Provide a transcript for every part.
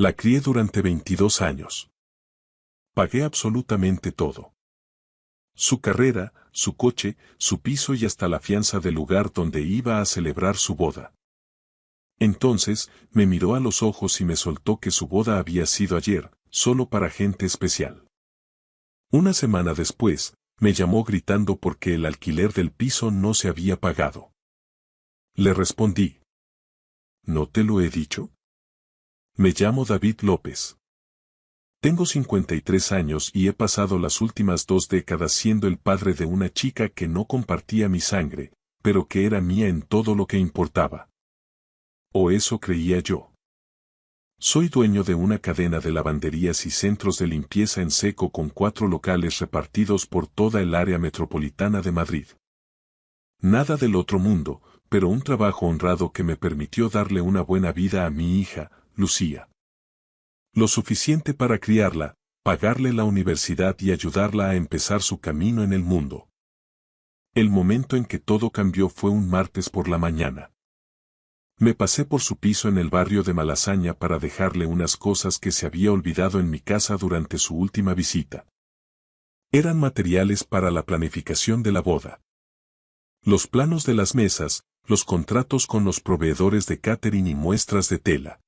La crié durante 22 años. Pagué absolutamente todo. Su carrera, su coche, su piso y hasta la fianza del lugar donde iba a celebrar su boda. Entonces, me miró a los ojos y me soltó que su boda había sido ayer, solo para gente especial. Una semana después, me llamó gritando porque el alquiler del piso no se había pagado. Le respondí. ¿No te lo he dicho? Me llamo David López. Tengo 53 años y he pasado las últimas 2 décadas siendo el padre de una chica que no compartía mi sangre, pero que era mía en todo lo que importaba. O eso creía yo. Soy dueño de una cadena de lavanderías y centros de limpieza en seco con 4 locales repartidos por toda el área metropolitana de Madrid. Nada del otro mundo, pero un trabajo honrado que me permitió darle una buena vida a mi hija, Lucía. Lo suficiente para criarla, pagarle la universidad y ayudarla a empezar su camino en el mundo. El momento en que todo cambió fue un martes por la mañana. Me pasé por su piso en el barrio de Malasaña para dejarle unas cosas que se había olvidado en mi casa durante su última visita. Eran materiales para la planificación de la boda. Los planos de las mesas, los contratos con los proveedores de catering y muestras de tela.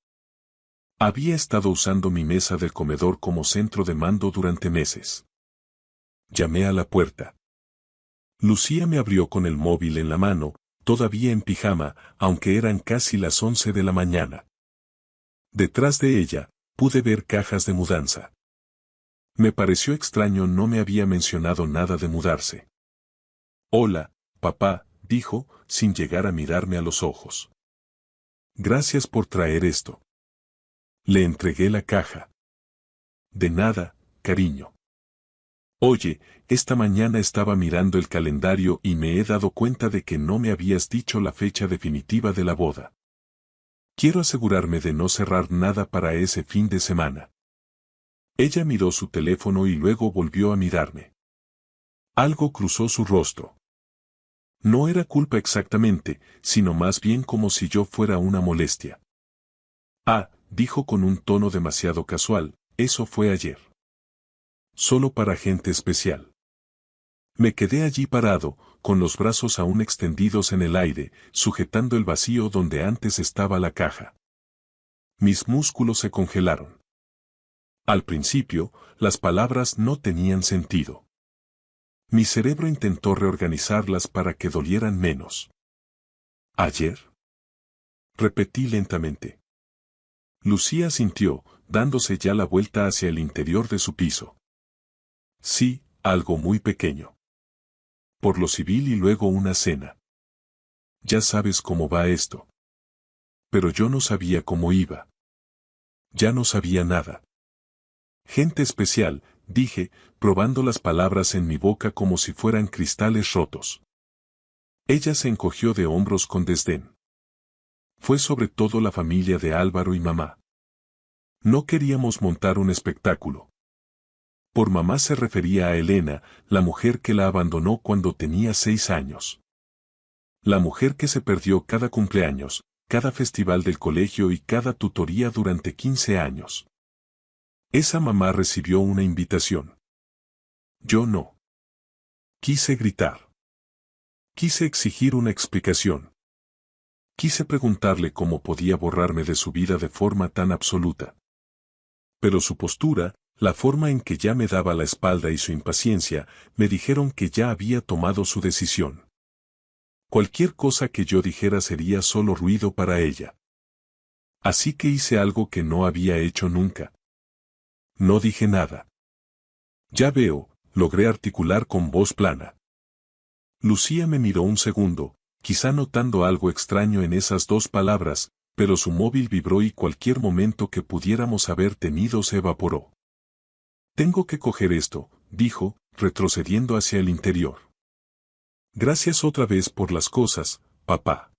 Había estado usando mi mesa del comedor como centro de mando durante meses. Llamé a la puerta. Lucía me abrió con el móvil en la mano, todavía en pijama, aunque eran casi las 11 de la mañana. Detrás de ella, pude ver cajas de mudanza. Me pareció extraño, no me había mencionado nada de mudarse. Hola, papá, dijo, sin llegar a mirarme a los ojos. Gracias por traer esto. Le entregué la caja. De nada, cariño. Oye, esta mañana estaba mirando el calendario y me he dado cuenta de que no me habías dicho la fecha definitiva de la boda. Quiero asegurarme de no cerrar nada para ese fin de semana. Ella miró su teléfono y luego volvió a mirarme. Algo cruzó su rostro. No era culpa exactamente, sino más bien como si yo fuera una molestia. Ah, dijo con un tono demasiado casual, eso fue ayer. Solo para gente especial. Me quedé allí parado, con los brazos aún extendidos en el aire, sujetando el vacío donde antes estaba la caja. Mis músculos se congelaron. Al principio, las palabras no tenían sentido. Mi cerebro intentó reorganizarlas para que dolieran menos. ¿Ayer? Repetí lentamente. Lucía asintió, dándose ya la vuelta hacia el interior de su piso. Sí, algo muy pequeño. Por lo civil y luego una cena. Ya sabes cómo va esto. Pero yo no sabía cómo iba. Ya no sabía nada. Gente especial, dije, probando las palabras en mi boca como si fueran cristales rotos. Ella se encogió de hombros con desdén. Fue sobre todo la familia de Álvaro y mamá. No queríamos montar un espectáculo. Por mamá se refería a Elena, la mujer que la abandonó cuando tenía 6 años. La mujer que se perdió cada cumpleaños, cada festival del colegio y cada tutoría durante 15 años. Esa mamá recibió una invitación. Yo no. Quise gritar. Quise exigir una explicación. Quise preguntarle cómo podía borrarme de su vida de forma tan absoluta. Pero su postura, la forma en que ya me daba la espalda y su impaciencia, me dijeron que ya había tomado su decisión. Cualquier cosa que yo dijera sería solo ruido para ella. Así que hice algo que no había hecho nunca. No dije nada. Ya veo, logré articular con voz plana. Lucía me miró un segundo, quizá notando algo extraño en esas 2 palabras, pero su móvil vibró y cualquier momento que pudiéramos haber tenido se evaporó. Tengo que coger esto, dijo, retrocediendo hacia el interior. Gracias otra vez por las cosas, papá.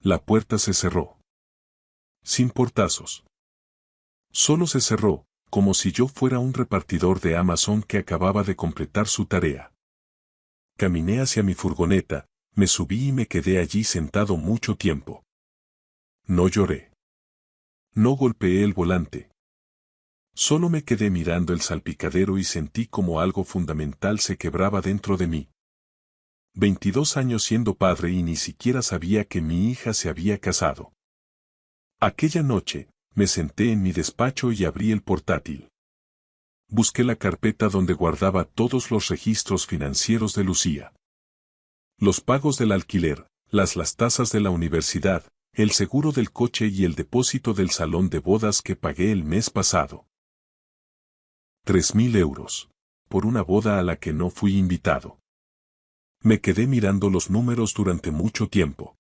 La puerta se cerró. Sin portazos. Solo se cerró, como si yo fuera un repartidor de Amazon que acababa de completar su tarea. Caminé hacia mi furgoneta, me subí y me quedé allí sentado mucho tiempo. No lloré. No golpeé el volante. Solo me quedé mirando el salpicadero y sentí como algo fundamental se quebraba dentro de mí. 22 años siendo padre y ni siquiera sabía que mi hija se había casado. Aquella noche, me senté en mi despacho y abrí el portátil. Busqué la carpeta donde guardaba todos los registros financieros de Lucía. Los pagos del alquiler, las tasas de la universidad, el seguro del coche y el depósito del salón de bodas que pagué el mes pasado. 3.000 euros. Por una boda a la que no fui invitado. Me quedé mirando los números durante mucho tiempo.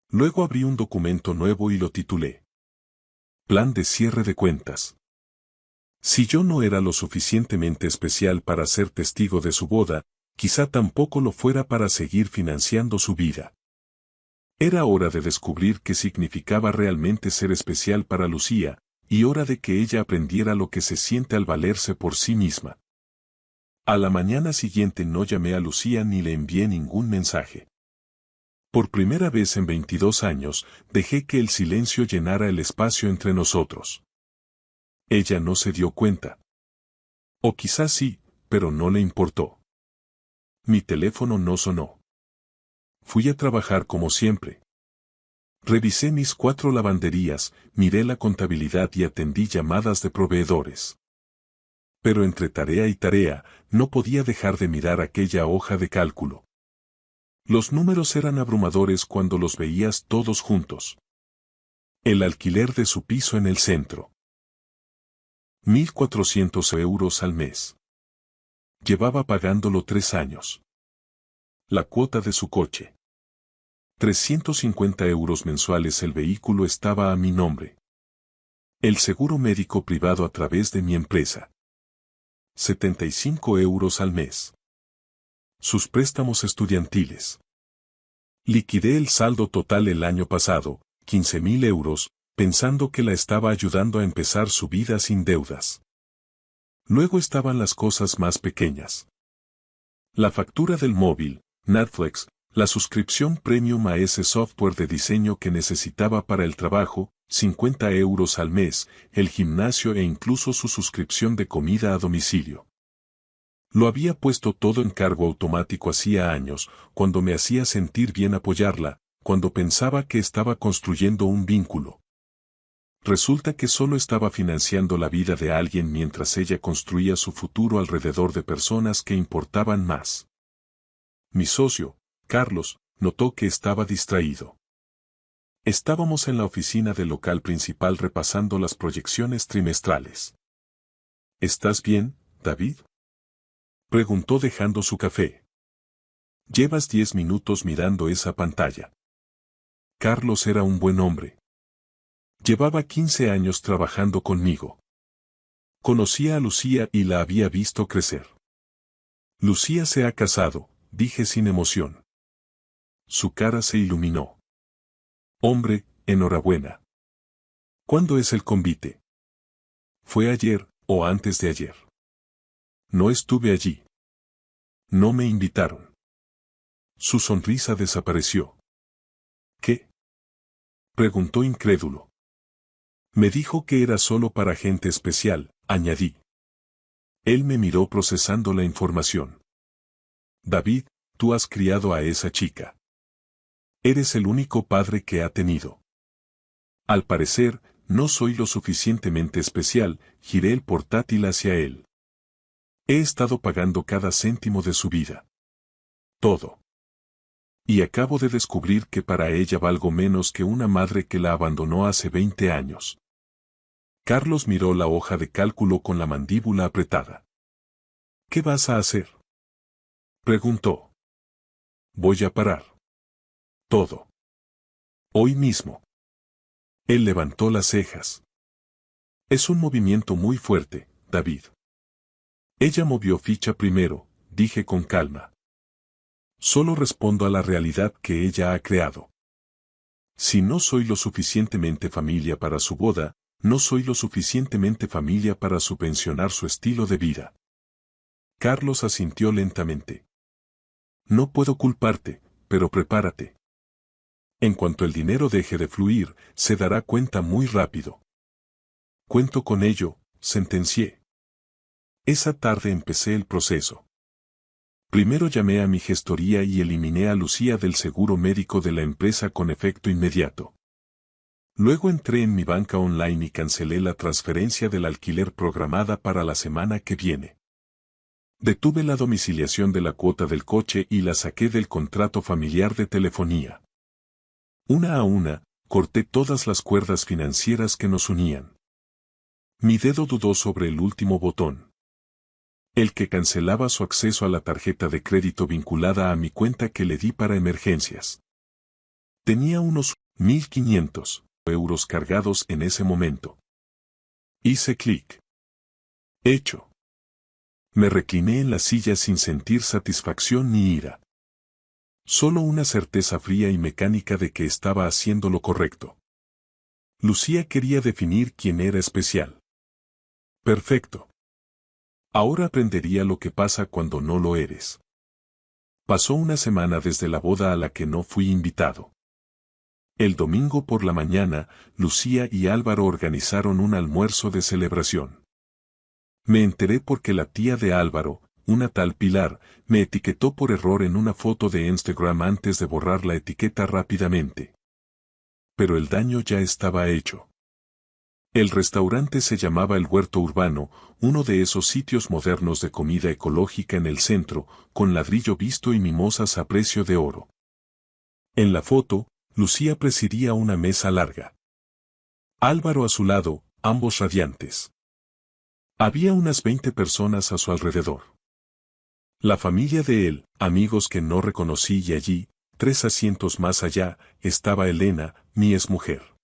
Luego abrí un documento nuevo y lo titulé Plan de cierre de cuentas. Si yo no era lo suficientemente especial para ser testigo de su boda, quizá tampoco lo fuera para seguir financiando su vida. Era hora de descubrir qué significaba realmente ser especial para Lucía, y hora de que ella aprendiera lo que se siente al valerse por sí misma. A la mañana siguiente no llamé a Lucía ni le envié ningún mensaje. Por primera vez en 22 años, dejé que el silencio llenara el espacio entre nosotros. Ella no se dio cuenta. O quizás sí, pero no le importó. Mi teléfono no sonó. Fui a trabajar como siempre. Revisé mis 4 lavanderías, miré la contabilidad y atendí llamadas de proveedores. Pero entre tarea y tarea, no podía dejar de mirar aquella hoja de cálculo. Los números eran abrumadores cuando los veías todos juntos. El alquiler de su piso en el centro. 1.400 euros al mes. Llevaba pagándolo 3 años. La cuota de su coche. 350 euros mensuales. El vehículo estaba a mi nombre. El seguro médico privado a través de mi empresa. 75 euros al mes. Sus préstamos estudiantiles. Liquidé el saldo total el año pasado, 15.000 euros, pensando que la estaba ayudando a empezar su vida sin deudas. Luego estaban las cosas más pequeñas. La factura del móvil, Netflix, la suscripción premium a ese software de diseño que necesitaba para el trabajo, 50 euros al mes, el gimnasio e incluso su suscripción de comida a domicilio. Lo había puesto todo en cargo automático hacía años, cuando me hacía sentir bien apoyarla, cuando pensaba que estaba construyendo un vínculo. Resulta que solo estaba financiando la vida de alguien mientras ella construía su futuro alrededor de personas que importaban más. Mi socio, Carlos, notó que estaba distraído. Estábamos en la oficina del local principal repasando las proyecciones trimestrales. ¿Estás bien, David?, preguntó dejando su café. Llevas 10 minutos mirando esa pantalla. Carlos era un buen hombre. Llevaba 15 años trabajando conmigo. Conocía a Lucía y la había visto crecer. Lucía se ha casado, dije sin emoción. Su cara se iluminó. Hombre, enhorabuena. ¿Cuándo es el convite? ¿Fue ayer, o antes de ayer? No estuve allí. No me invitaron. Su sonrisa desapareció. ¿Qué?, preguntó incrédulo. Me dijo que era solo para gente especial, añadí. Él me miró procesando la información. David, tú has criado a esa chica. Eres el único padre que ha tenido. Al parecer, no soy lo suficientemente especial, giré el portátil hacia él. He estado pagando cada céntimo de su vida. Todo. Y acabo de descubrir que para ella valgo menos que una madre que la abandonó hace 20 años. Carlos miró la hoja de cálculo con la mandíbula apretada. ¿Qué vas a hacer?, preguntó. Voy a parar. Todo. Hoy mismo. Él levantó las cejas. Es un movimiento muy fuerte, David. Ella movió ficha primero, dije con calma. Solo respondo a la realidad que ella ha creado. Si no soy lo suficientemente familia para su boda, no soy lo suficientemente familia para subvencionar su estilo de vida. Carlos asintió lentamente. No puedo culparte, pero prepárate. En cuanto el dinero deje de fluir, se dará cuenta muy rápido. Cuento con ello, sentencié. Esa tarde empecé el proceso. Primero llamé a mi gestoría y eliminé a Lucía del seguro médico de la empresa con efecto inmediato. Luego entré en mi banca online y cancelé la transferencia del alquiler programada para la semana que viene. Detuve la domiciliación de la cuota del coche y la saqué del contrato familiar de telefonía. Una a una, corté todas las cuerdas financieras que nos unían. Mi dedo dudó sobre el último botón. El que cancelaba su acceso a la tarjeta de crédito vinculada a mi cuenta que le di para emergencias. Tenía unos 1.500 euros cargados en ese momento. Hice clic. Hecho. Me recliné en la silla sin sentir satisfacción ni ira. Solo una certeza fría y mecánica de que estaba haciendo lo correcto. Lucía quería definir quién era especial. Perfecto. Ahora aprendería lo que pasa cuando no lo eres. Pasó una semana desde la boda a la que no fui invitado. El domingo por la mañana, Lucía y Álvaro organizaron un almuerzo de celebración. Me enteré porque la tía de Álvaro, una tal Pilar, me etiquetó por error en una foto de Instagram antes de borrar la etiqueta rápidamente. Pero el daño ya estaba hecho. El restaurante se llamaba El Huerto Urbano, uno de esos sitios modernos de comida ecológica en el centro, con ladrillo visto y mimosas a precio de oro. En la foto, Lucía presidía una mesa larga. Álvaro a su lado, ambos radiantes. Había unas 20 personas a su alrededor. La familia de él, amigos que no reconocí y allí, 3 asientos más allá, estaba Elena, mi exmujer.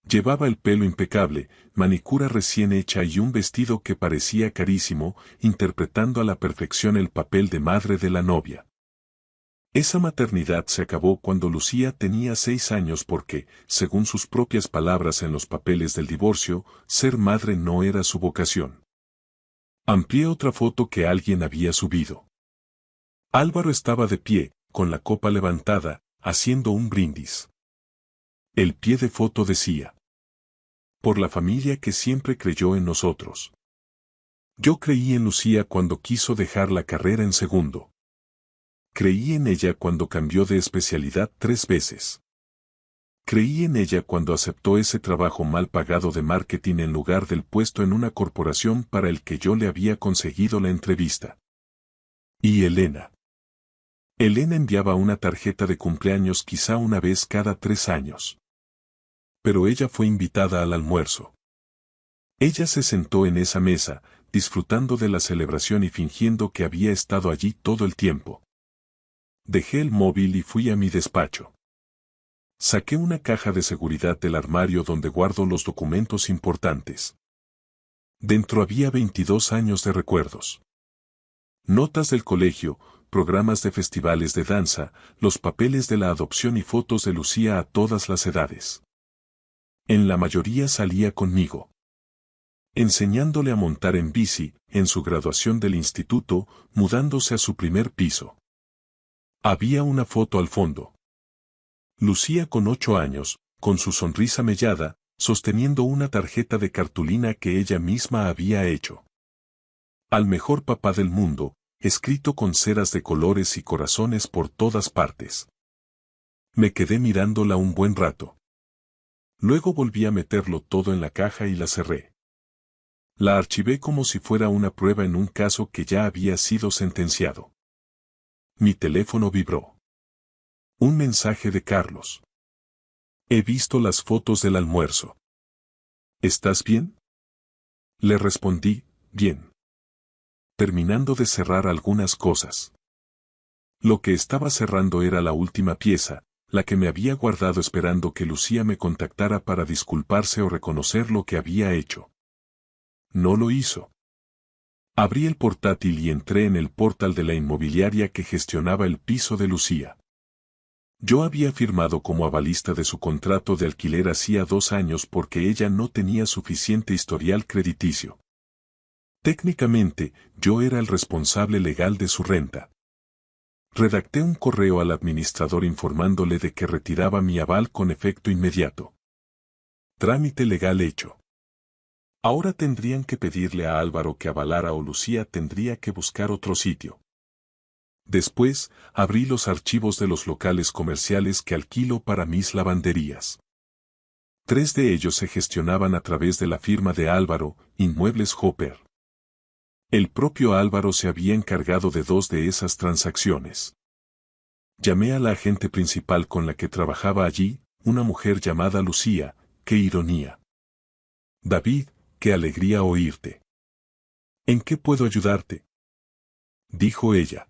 Llevaba el pelo impecable, manicura recién hecha y un vestido que parecía carísimo, interpretando a la perfección el papel de madre de la novia. Esa maternidad se acabó cuando Lucía tenía 6 años porque, según sus propias palabras en los papeles del divorcio, ser madre no era su vocación. Amplié otra foto que alguien había subido. Álvaro estaba de pie, con la copa levantada, haciendo un brindis. El pie de foto decía: por la familia que siempre creyó en nosotros. Yo creí en Lucía cuando quiso dejar la carrera en segundo. Creí en ella cuando cambió de especialidad 3 veces. Creí en ella cuando aceptó ese trabajo mal pagado de marketing en lugar del puesto en una corporación para el que yo le había conseguido la entrevista. Y Elena. Elena enviaba una tarjeta de cumpleaños quizá una vez cada 3 años. Pero ella fue invitada al almuerzo. Ella se sentó en esa mesa, disfrutando de la celebración y fingiendo que había estado allí todo el tiempo. Dejé el móvil y fui a mi despacho. Saqué una caja de seguridad del armario donde guardo los documentos importantes. Dentro había 22 años de recuerdos. Notas del colegio, programas de festivales de danza, los papeles de la adopción y fotos de Lucía a todas las edades. En la mayoría salía conmigo. Enseñándole a montar en bici, en su graduación del instituto, mudándose a su primer piso. Había una foto al fondo. Lucía con 8 años, con su sonrisa mellada, sosteniendo una tarjeta de cartulina que ella misma había hecho. Al mejor papá del mundo, escrito con ceras de colores y corazones por todas partes. Me quedé mirándola un buen rato. Luego volví a meterlo todo en la caja y la cerré. La archivé como si fuera una prueba en un caso que ya había sido sentenciado. Mi teléfono vibró. Un mensaje de Carlos. He visto las fotos del almuerzo. ¿Estás bien? Le respondí, bien. Terminando de cerrar algunas cosas. Lo que estaba cerrando era la última pieza, la que me había guardado esperando que Lucía me contactara para disculparse o reconocer lo que había hecho. No lo hizo. Abrí el portátil y entré en el portal de la inmobiliaria que gestionaba el piso de Lucía. Yo había firmado como avalista de su contrato de alquiler hacía 2 años porque ella no tenía suficiente historial crediticio. Técnicamente, yo era el responsable legal de su renta. Redacté un correo al administrador informándole de que retiraba mi aval con efecto inmediato. Trámite legal hecho. Ahora tendrían que pedirle a Álvaro que avalara o Lucía tendría que buscar otro sitio. Después, abrí los archivos de los locales comerciales que alquilo para mis lavanderías. 3 de ellos se gestionaban a través de la firma de Álvaro, Inmuebles Hopper. El propio Álvaro se había encargado de 2 de esas transacciones. Llamé a la agente principal con la que trabajaba allí, una mujer llamada Lucía. ¡Qué ironía! David, qué alegría oírte. ¿En qué puedo ayudarte?, dijo ella.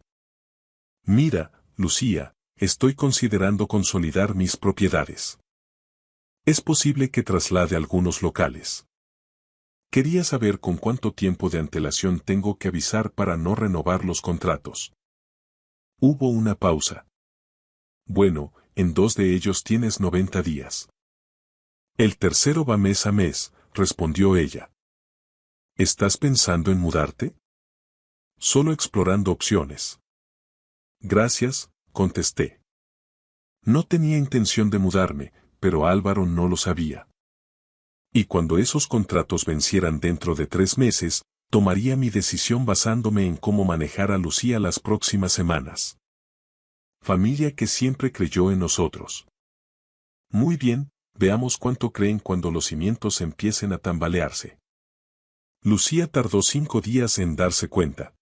Mira, Lucía, estoy considerando consolidar mis propiedades. Es posible que traslade algunos locales. Quería saber con cuánto tiempo de antelación tengo que avisar para no renovar los contratos. Hubo una pausa. Bueno, en 2 de ellos tienes 90 días. El tercero va mes a mes, respondió ella. ¿Estás pensando en mudarte? Solo explorando opciones. Gracias, contesté. No tenía intención de mudarme, pero Álvaro no lo sabía. Y cuando esos contratos vencieran dentro de 3 meses, tomaría mi decisión basándome en cómo manejar a Lucía las próximas semanas. Familia que siempre creyó en nosotros. Muy bien, veamos cuánto creen cuando los cimientos empiecen a tambalearse. Lucía tardó 5 días en darse cuenta.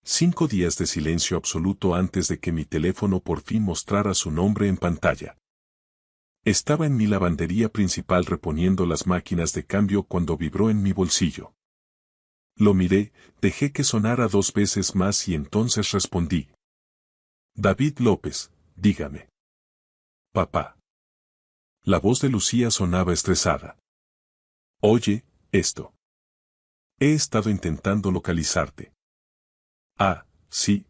5 días de silencio absoluto antes de que mi teléfono por fin mostrara su nombre en pantalla. Estaba en mi lavandería principal reponiendo las máquinas de cambio cuando vibró en mi bolsillo. Lo miré, dejé que sonara 2 veces más y entonces respondí. David López, dígame. Papá. La voz de Lucía sonaba estresada. Oye, esto. He estado intentando localizarte. Ah, sí.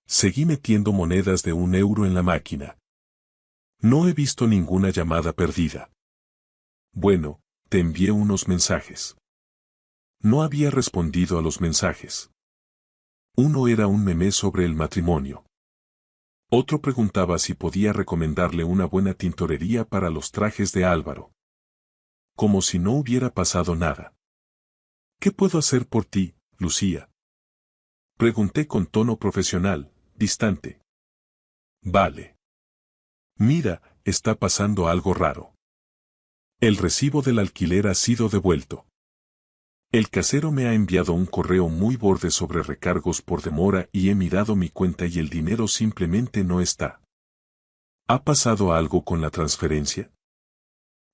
Seguí metiendo monedas de 1 euro en la máquina. No he visto ninguna llamada perdida. Bueno, te envié unos mensajes. No había respondido a los mensajes. Uno era un meme sobre el matrimonio. Otro preguntaba si podía recomendarle una buena tintorería para los trajes de Álvaro. Como si no hubiera pasado nada. ¿Qué puedo hacer por ti, Lucía?, pregunté con tono profesional, distante. Vale. Mira, está pasando algo raro. El recibo del alquiler ha sido devuelto. El casero me ha enviado un correo muy borde sobre recargos por demora y he mirado mi cuenta y el dinero simplemente no está. ¿Ha pasado algo con la transferencia?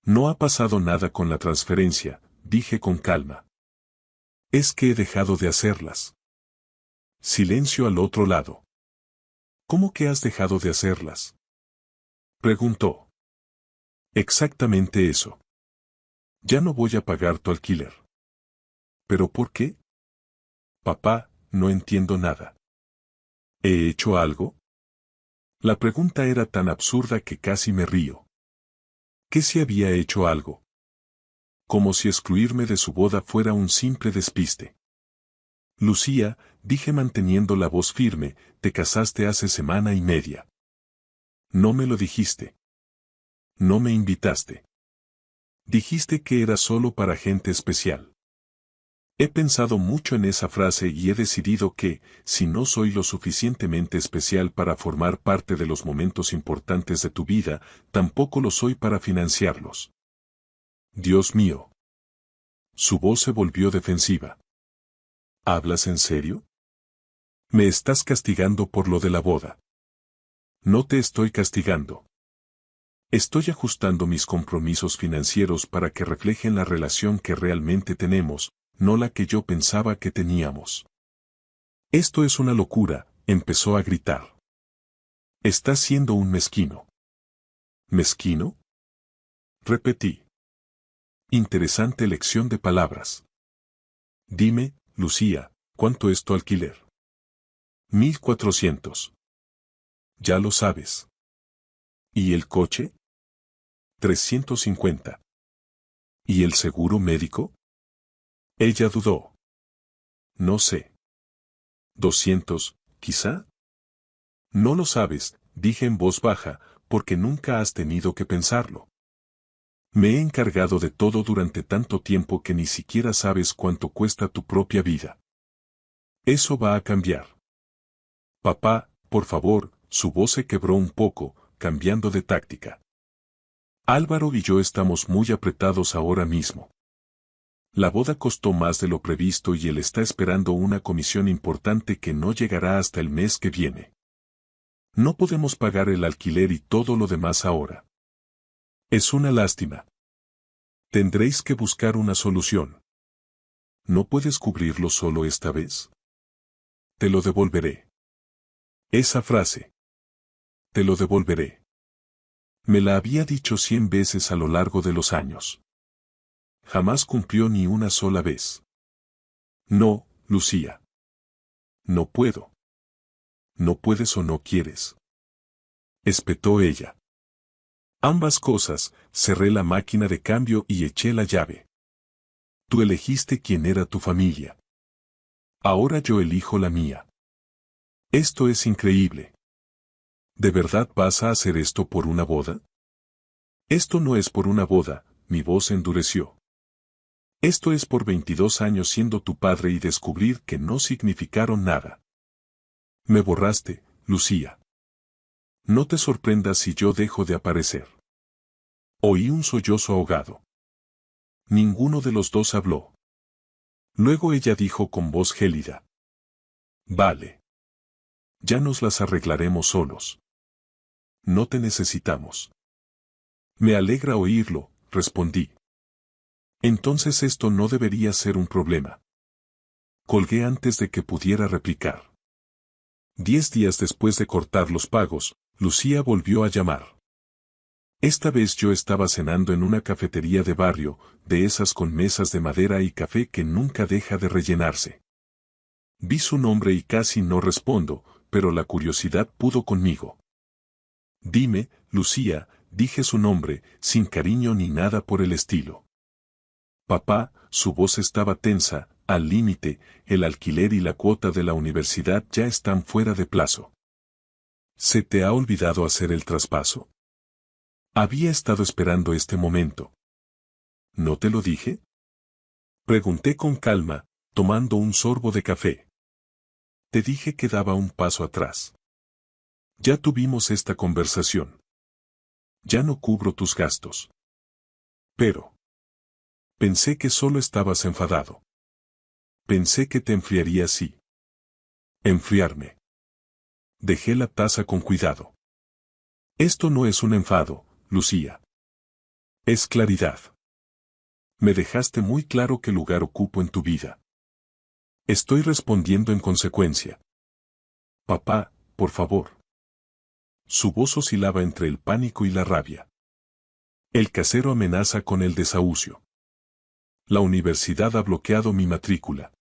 No ha pasado nada con la transferencia, dije con calma. Es que he dejado de hacerlas. Silencio al otro lado. ¿Cómo que has dejado de hacerlas?, preguntó. Exactamente eso. Ya no voy a pagar tu alquiler. ¿Pero por qué? Papá, no entiendo nada. ¿He hecho algo? La pregunta era tan absurda que casi me río. ¿Qué si había hecho algo? Como si excluirme de su boda fuera un simple despiste. Lucía, dije manteniendo la voz firme, te casaste hace semana y media. No me lo dijiste. No me invitaste. Dijiste que era solo para gente especial. He pensado mucho en esa frase y he decidido que, si no soy lo suficientemente especial para formar parte de los momentos importantes de tu vida, tampoco lo soy para financiarlos. Dios mío. Su voz se volvió defensiva. ¿Hablas en serio? Me estás castigando por lo de la boda. No te estoy castigando. Estoy ajustando mis compromisos financieros para que reflejen la relación que realmente tenemos, no la que yo pensaba que teníamos. Esto es una locura, empezó a gritar. Estás siendo un mezquino. ¿Mezquino? Repetí. Interesante elección de palabras. Dime, Lucía, ¿cuánto es tu alquiler? 1.400. Ya lo sabes. ¿Y el coche? 350. ¿Y el seguro médico? Ella dudó. No sé. 200, quizá. No lo sabes, dije en voz baja, porque nunca has tenido que pensarlo. Me he encargado de todo durante tanto tiempo que ni siquiera sabes cuánto cuesta tu propia vida. Eso va a cambiar. Papá, por favor, su voz se quebró un poco, cambiando de táctica. Álvaro y yo estamos muy apretados ahora mismo. La boda costó más de lo previsto y él está esperando una comisión importante que no llegará hasta el mes que viene. No podemos pagar el alquiler y todo lo demás ahora. Es una lástima. Tendréis que buscar una solución. ¿No puedes cubrirlo solo esta vez? Te lo devolveré. Esa frase. Te lo devolveré. Me la había dicho 100 veces a lo largo de los años. Jamás cumplió ni una sola vez. No, Lucía. No puedo. No puedes o no quieres. Espetó ella. Ambas cosas, cerré la máquina de cambio y eché la llave. Tú elegiste quién era tu familia. Ahora yo elijo la mía. Esto es increíble. ¿De verdad vas a hacer esto por una boda? Esto no es por una boda, mi voz endureció. Esto es por 22 años siendo tu padre y descubrir que no significaron nada. Me borraste, Lucía. No te sorprendas si yo dejo de aparecer. Oí un sollozo ahogado. Ninguno de los dos habló. Luego ella dijo con voz gélida. Vale. Ya nos las arreglaremos solos. No te necesitamos. Me alegra oírlo, respondí. Entonces esto no debería ser un problema. Colgué antes de que pudiera replicar. 10 días después de cortar los pagos, Lucía volvió a llamar. Esta vez yo estaba cenando en una cafetería de barrio, de esas con mesas de madera y café que nunca deja de rellenarse. Vi su nombre y casi no respondo, pero la curiosidad pudo conmigo. Dime, Lucía, dije su nombre, sin cariño ni nada por el estilo. Papá, su voz estaba tensa, al límite, el alquiler y la cuota de la universidad ya están fuera de plazo. ¿Se te ha olvidado hacer el traspaso? Había estado esperando este momento. ¿No te lo dije? Pregunté con calma, tomando un sorbo de café. Te dije que daba un paso atrás. Ya tuvimos esta conversación. Ya no cubro tus gastos. Pero. Pensé que solo estabas enfadado. Pensé que te enfriaría así. Enfriarme. Dejé la taza con cuidado. Esto no es un enfado, Lucía. Es claridad. Me dejaste muy claro qué lugar ocupo en tu vida. Estoy respondiendo en consecuencia. Papá, por favor. Su voz oscilaba entre el pánico y la rabia. El casero amenaza con el desahucio. La universidad ha bloqueado mi matrícula.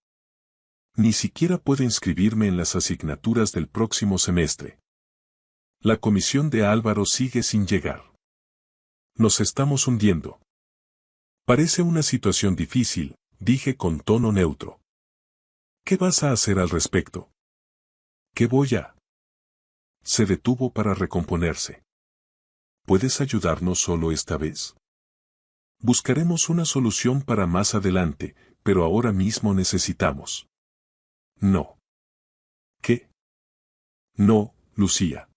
Ni siquiera puedo inscribirme en las asignaturas del próximo semestre. La comisión de Álvaro sigue sin llegar. Nos estamos hundiendo. Parece una situación difícil, dije con tono neutro. ¿Qué vas a hacer al respecto? ¿Qué voy a? Se detuvo para recomponerse. ¿Puedes ayudarnos solo esta vez? Buscaremos una solución para más adelante, pero ahora mismo necesitamos. No. ¿Qué? No, Lucía.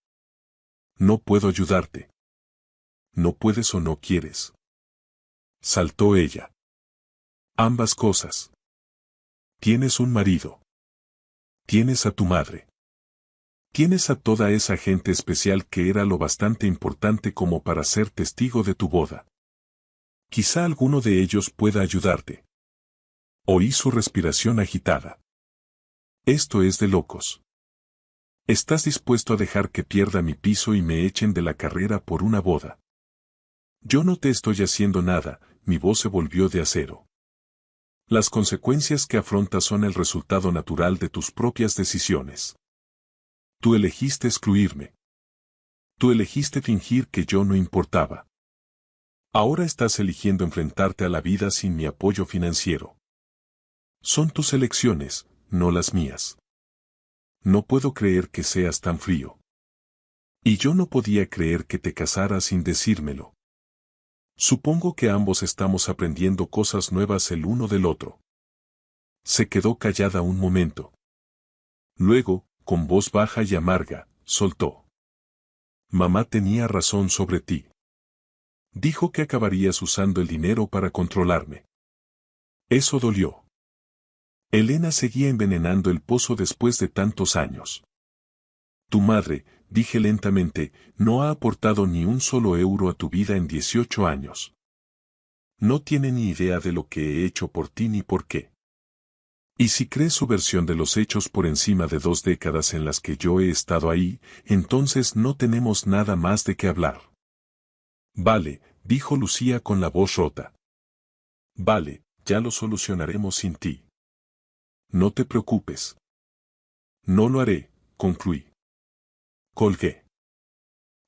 No puedo ayudarte. No puedes o no quieres. Saltó ella. Ambas cosas. Tienes un marido. Tienes a tu madre. Tienes a toda esa gente especial que era lo bastante importante como para ser testigo de tu boda. Quizá alguno de ellos pueda ayudarte. Oí su respiración agitada. Esto es de locos. ¿Estás dispuesto a dejar que pierda mi piso y me echen de la carrera por una boda? Yo no te estoy haciendo nada, mi voz se volvió de acero. Las consecuencias que afrontas son el resultado natural de tus propias decisiones. Tú elegiste excluirme. Tú elegiste fingir que yo no importaba. Ahora estás eligiendo enfrentarte a la vida sin mi apoyo financiero. Son tus elecciones, no las mías. No puedo creer que seas tan frío. Y yo no podía creer que te casaras sin decírmelo. Supongo que ambos estamos aprendiendo cosas nuevas el uno del otro. Se quedó callada un momento. Luego, con voz baja y amarga, soltó. Mamá tenía razón sobre ti. Dijo que acabarías usando el dinero para controlarme. Eso dolió. Elena seguía envenenando el pozo después de tantos años. Tu madre, dije lentamente, no ha aportado ni un solo euro a tu vida en 18 años. No tiene ni idea de lo que he hecho por ti ni por qué. Y si crees su versión de los hechos por encima de 2 décadas en las que yo he estado ahí, entonces no tenemos nada más de qué hablar. Vale, dijo Lucía con la voz rota. Vale, ya lo solucionaremos sin ti. No te preocupes. No lo haré, concluí. Colgué.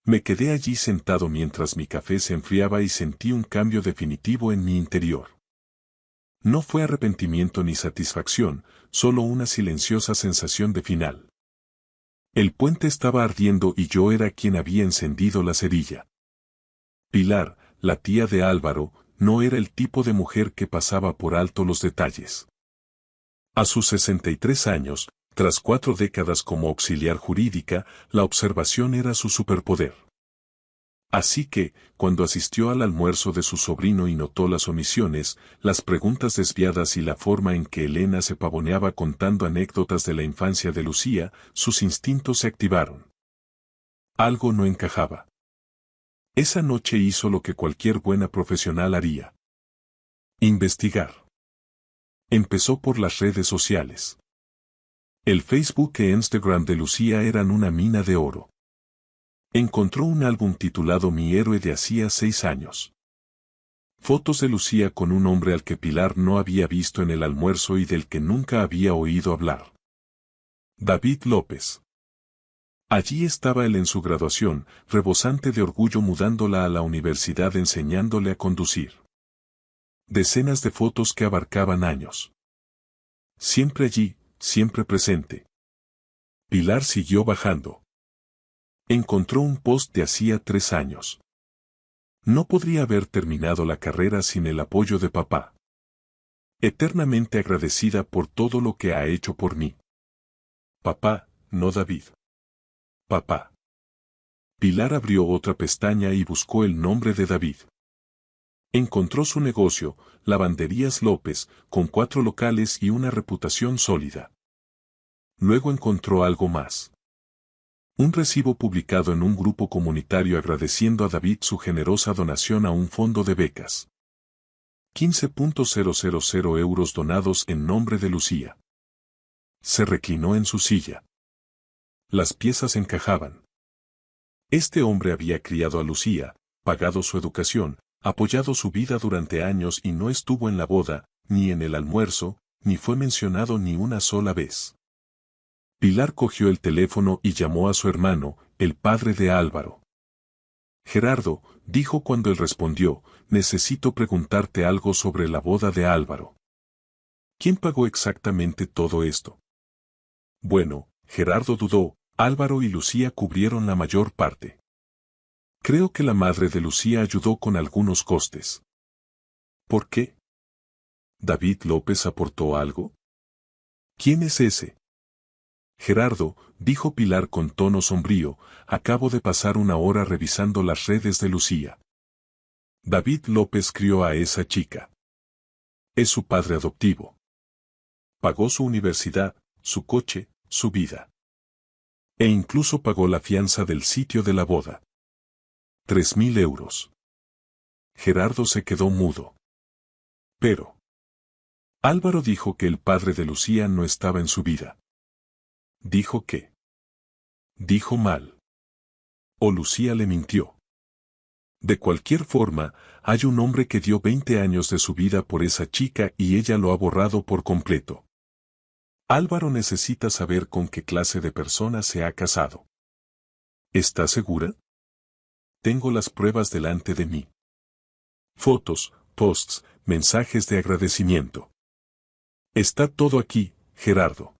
Me quedé allí sentado mientras mi café se enfriaba y sentí un cambio definitivo en mi interior. No fue arrepentimiento ni satisfacción, solo una silenciosa sensación de final. El puente estaba ardiendo y yo era quien había encendido la cerilla. Pilar, la tía de Álvaro, no era el tipo de mujer que pasaba por alto los detalles. A sus 63 años, tras 4 décadas como auxiliar jurídica, la observación era su superpoder. Así que, cuando asistió al almuerzo de su sobrino y notó las omisiones, las preguntas desviadas y la forma en que Elena se pavoneaba contando anécdotas de la infancia de Lucía, sus instintos se activaron. Algo no encajaba. Esa noche hizo lo que cualquier buena profesional haría. Investigar. Empezó por las redes sociales. El Facebook e Instagram de Lucía eran una mina de oro. Encontró un álbum titulado Mi héroe de hacía 6 años. Fotos de Lucía con un hombre al que Pilar no había visto en el almuerzo y del que nunca había oído hablar. David López. Allí estaba él en su graduación, rebosante de orgullo mudándola a la universidad enseñándole a conducir. Decenas de fotos que abarcaban años. Siempre allí, siempre presente. Pilar siguió bajando. Encontró un post de hacía 3 años. No podría haber terminado la carrera sin el apoyo de papá. Eternamente agradecida por todo lo que ha hecho por mí. Papá, no David. Papá. Pilar abrió otra pestaña y buscó el nombre de David. Encontró su negocio, Lavanderías López, con 4 locales y una reputación sólida. Luego encontró algo más. Un recibo publicado en un grupo comunitario agradeciendo a David su generosa donación a un fondo de becas. 15.000 euros donados en nombre de Lucía. Se reclinó en su silla. Las piezas encajaban. Este hombre había criado a Lucía, pagado su educación, apoyado su vida durante años y no estuvo en la boda, ni en el almuerzo, ni fue mencionado ni una sola vez. Pilar cogió el teléfono y llamó a su hermano, el padre de Álvaro. Gerardo, dijo cuando él respondió, necesito preguntarte algo sobre la boda de Álvaro. ¿Quién pagó exactamente todo esto? Bueno, Gerardo dudó, Álvaro y Lucía cubrieron la mayor parte. Creo que la madre de Lucía ayudó con algunos costes. ¿Por qué? ¿David López aportó algo? ¿Quién es ese? Gerardo, dijo Pilar con tono sombrío, acabo de pasar una hora revisando las redes de Lucía. David López crió a esa chica. Es su padre adoptivo. Pagó su universidad, su coche, su vida. E incluso pagó la fianza del sitio de la boda. 3.000 euros. Gerardo se quedó mudo. Pero Álvaro dijo que el padre de Lucía no estaba en su vida. Dijo que. Dijo mal. O Lucía le mintió. De cualquier forma, hay un hombre que dio 20 años de su vida por esa chica y ella lo ha borrado por completo. Álvaro necesita saber con qué clase de persona se ha casado. ¿Está segura? Tengo las pruebas delante de mí. Fotos, posts, mensajes de agradecimiento. Está todo aquí, Gerardo.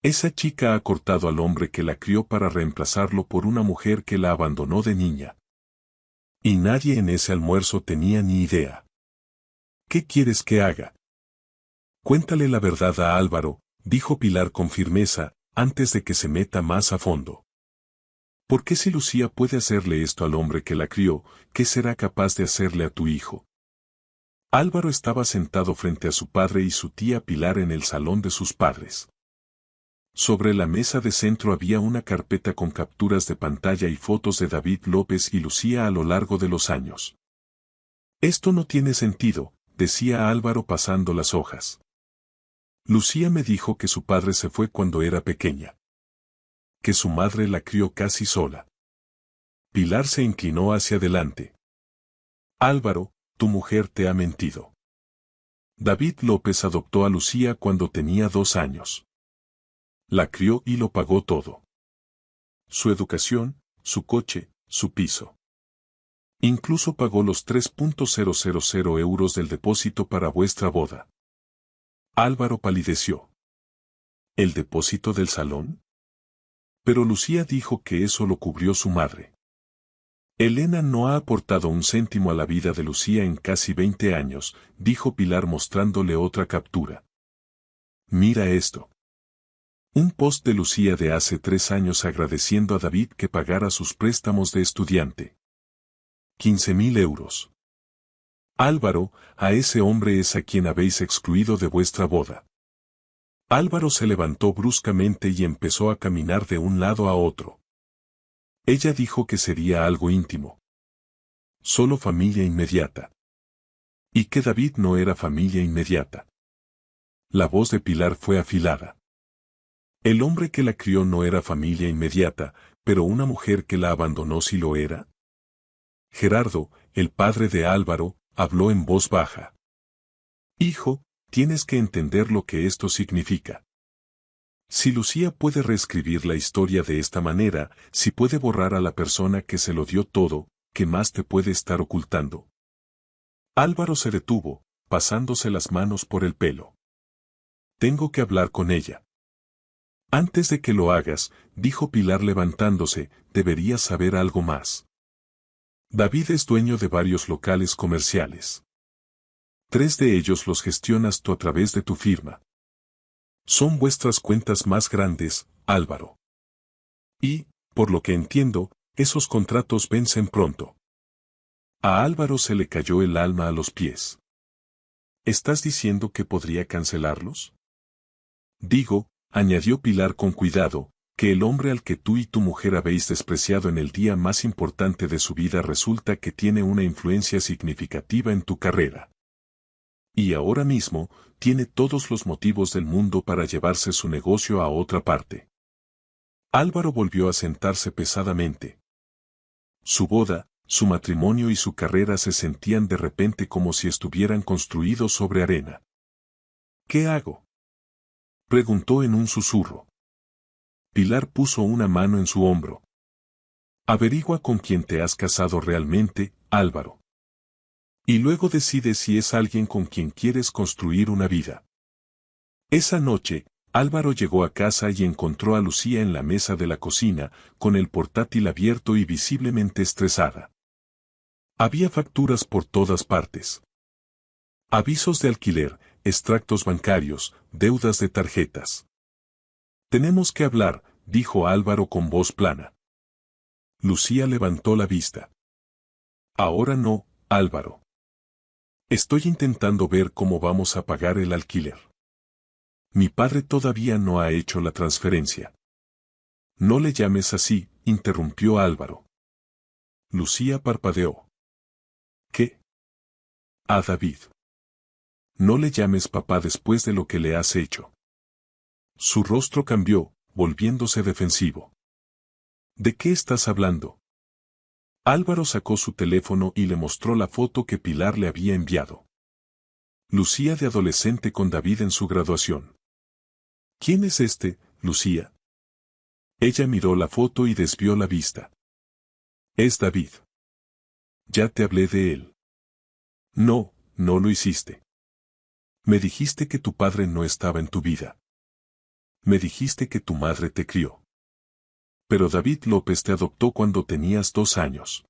Esa chica ha cortado al hombre que la crió para reemplazarlo por una mujer que la abandonó de niña. Y nadie en ese almuerzo tenía ni idea. ¿Qué quieres que haga? Cuéntale la verdad a Álvaro, dijo Pilar con firmeza, antes de que se meta más a fondo. ¿Por qué si Lucía puede hacerle esto al hombre que la crió, qué será capaz de hacerle a tu hijo? Álvaro estaba sentado frente a su padre y su tía Pilar en el salón de sus padres. Sobre la mesa de centro había una carpeta con capturas de pantalla y fotos de David López y Lucía a lo largo de los años. Esto no tiene sentido, decía Álvaro pasando las hojas. Lucía me dijo que su padre se fue cuando era pequeña. Que su madre la crió casi sola. Pilar se inclinó hacia adelante. Álvaro, tu mujer te ha mentido. David López adoptó a Lucía cuando tenía 2 años. La crió y lo pagó todo. Su educación, su coche, su piso. Incluso pagó los 3.000 euros del depósito para vuestra boda. Álvaro palideció. ¿El depósito del salón? Pero Lucía dijo que eso lo cubrió su madre. Elena no ha aportado un céntimo a la vida de Lucía en casi 20 años, dijo Pilar mostrándole otra captura. Mira esto. Un post de Lucía de hace 3 años agradeciendo a David que pagara sus préstamos de estudiante. 15.000 euros. Álvaro, a ese hombre es a quien habéis excluido de vuestra boda. Álvaro se levantó bruscamente y empezó a caminar de un lado a otro. Ella dijo que sería algo íntimo. Solo familia inmediata. Y que David no era familia inmediata. La voz de Pilar fue afilada. El hombre que la crió no era familia inmediata, pero una mujer que la abandonó sí lo era. Gerardo, el padre de Álvaro, habló en voz baja. Hijo, tienes que entender lo que esto significa. Si Lucía puede reescribir la historia de esta manera, si puede borrar a la persona que se lo dio todo, ¿qué más te puede estar ocultando? Álvaro se detuvo, pasándose las manos por el pelo. Tengo que hablar con ella. Antes de que lo hagas, dijo Pilar levantándose, deberías saber algo más. David es dueño de varios locales comerciales. 3 de ellos los gestionas tú a través de tu firma. Son vuestras cuentas más grandes, Álvaro. Y, por lo que entiendo, esos contratos vencen pronto. A Álvaro se le cayó el alma a los pies. ¿Estás diciendo que podría cancelarlos? Digo, añadió Pilar con cuidado, que el hombre al que tú y tu mujer habéis despreciado en el día más importante de su vida resulta que tiene una influencia significativa en tu carrera. Y ahora mismo, tiene todos los motivos del mundo para llevarse su negocio a otra parte. Álvaro volvió a sentarse pesadamente. Su boda, su matrimonio y su carrera se sentían de repente como si estuvieran construidos sobre arena. ¿Qué hago?, preguntó en un susurro. Pilar puso una mano en su hombro. Averigua con quién te has casado realmente, Álvaro. Y luego decide si es alguien con quien quieres construir una vida. Esa noche, Álvaro llegó a casa y encontró a Lucía en la mesa de la cocina, con el portátil abierto y visiblemente estresada. Había facturas por todas partes. Avisos de alquiler, extractos bancarios, deudas de tarjetas. Tenemos que hablar, dijo Álvaro con voz plana. Lucía levantó la vista. Ahora no, Álvaro. Estoy intentando ver cómo vamos a pagar el alquiler. Mi padre todavía no ha hecho la transferencia. No le llames así, interrumpió Álvaro. Lucía parpadeó. ¿Qué? A David. No le llames papá después de lo que le has hecho. Su rostro cambió, volviéndose defensivo. ¿De qué estás hablando? Álvaro sacó su teléfono y le mostró la foto que Pilar le había enviado. Lucía de adolescente con David en su graduación. ¿Quién es este, Lucía? Ella miró la foto y desvió la vista. Es David. Ya te hablé de él. No, no lo hiciste. Me dijiste que tu padre no estaba en tu vida. Me dijiste que tu madre te crió. Pero David López te adoptó cuando tenías 2 años.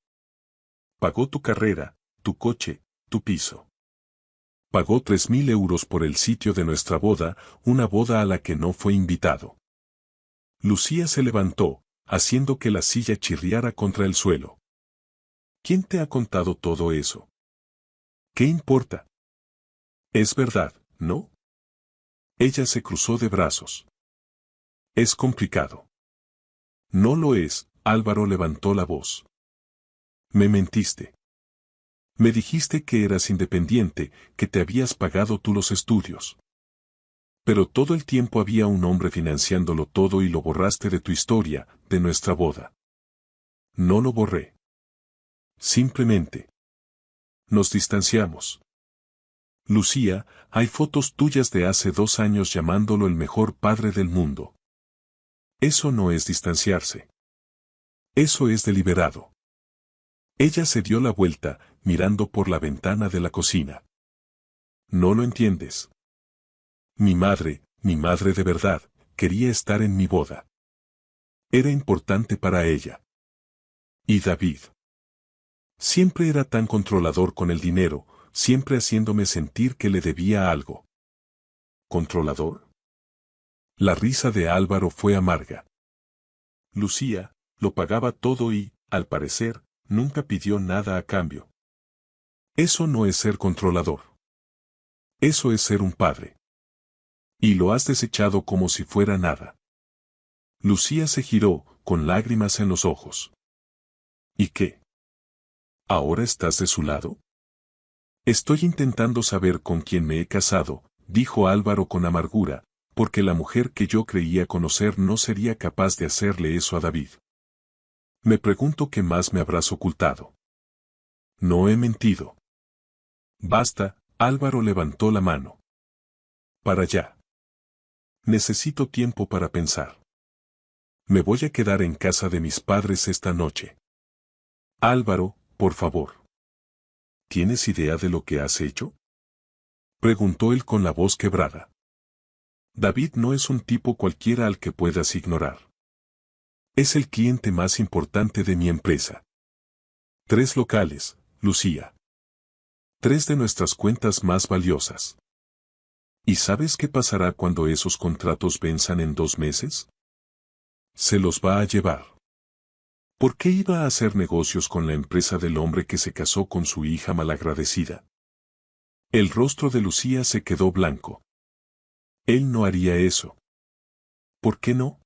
Pagó tu carrera, tu coche, tu piso. Pagó 3.000 euros por el sitio de nuestra boda, una boda a la que no fue invitado. Lucía se levantó, haciendo que la silla chirriara contra el suelo. ¿Quién te ha contado todo eso? ¿Qué importa? Es verdad, ¿no? Ella se cruzó de brazos. Es complicado. No lo es, Álvaro levantó la voz. Me mentiste. Me dijiste que eras independiente, que te habías pagado tú los estudios. Pero todo el tiempo había un hombre financiándolo todo y lo borraste de tu historia, de nuestra boda. No lo borré. Simplemente. Nos distanciamos. Lucía, hay fotos tuyas de hace 2 años llamándolo el mejor padre del mundo. Eso no es distanciarse. Eso es deliberado. Ella se dio la vuelta, mirando por la ventana de la cocina. No lo entiendes. Mi madre de verdad, quería estar en mi boda. Era importante para ella. Y David. Siempre era tan controlador con el dinero, siempre haciéndome sentir que le debía algo. ¿Controlador? La risa de Álvaro fue amarga. Lucía, lo pagaba todo y, al parecer, nunca pidió nada a cambio. Eso no es ser controlador. Eso es ser un padre. Y lo has desechado como si fuera nada. Lucía se giró, con lágrimas en los ojos. ¿Y qué? ¿Ahora estás de su lado? Estoy intentando saber con quién me he casado, dijo Álvaro con amargura, porque la mujer que yo creía conocer no sería capaz de hacerle eso a David. Me pregunto qué más me habrás ocultado. No he mentido. Basta, Álvaro levantó la mano. Para allá. Necesito tiempo para pensar. Me voy a quedar en casa de mis padres esta noche. Álvaro, por favor. ¿Tienes idea de lo que has hecho? Preguntó él con la voz quebrada. David no es un tipo cualquiera al que puedas ignorar. Es el cliente más importante de mi empresa. 3 locales, Lucía. 3 de nuestras cuentas más valiosas. ¿Y sabes qué pasará cuando esos contratos venzan en 2 meses? Se los va a llevar. ¿Por qué iba a hacer negocios con la empresa del hombre que se casó con su hija malagradecida? El rostro de Lucía se quedó blanco. Él no haría eso. ¿Por qué no?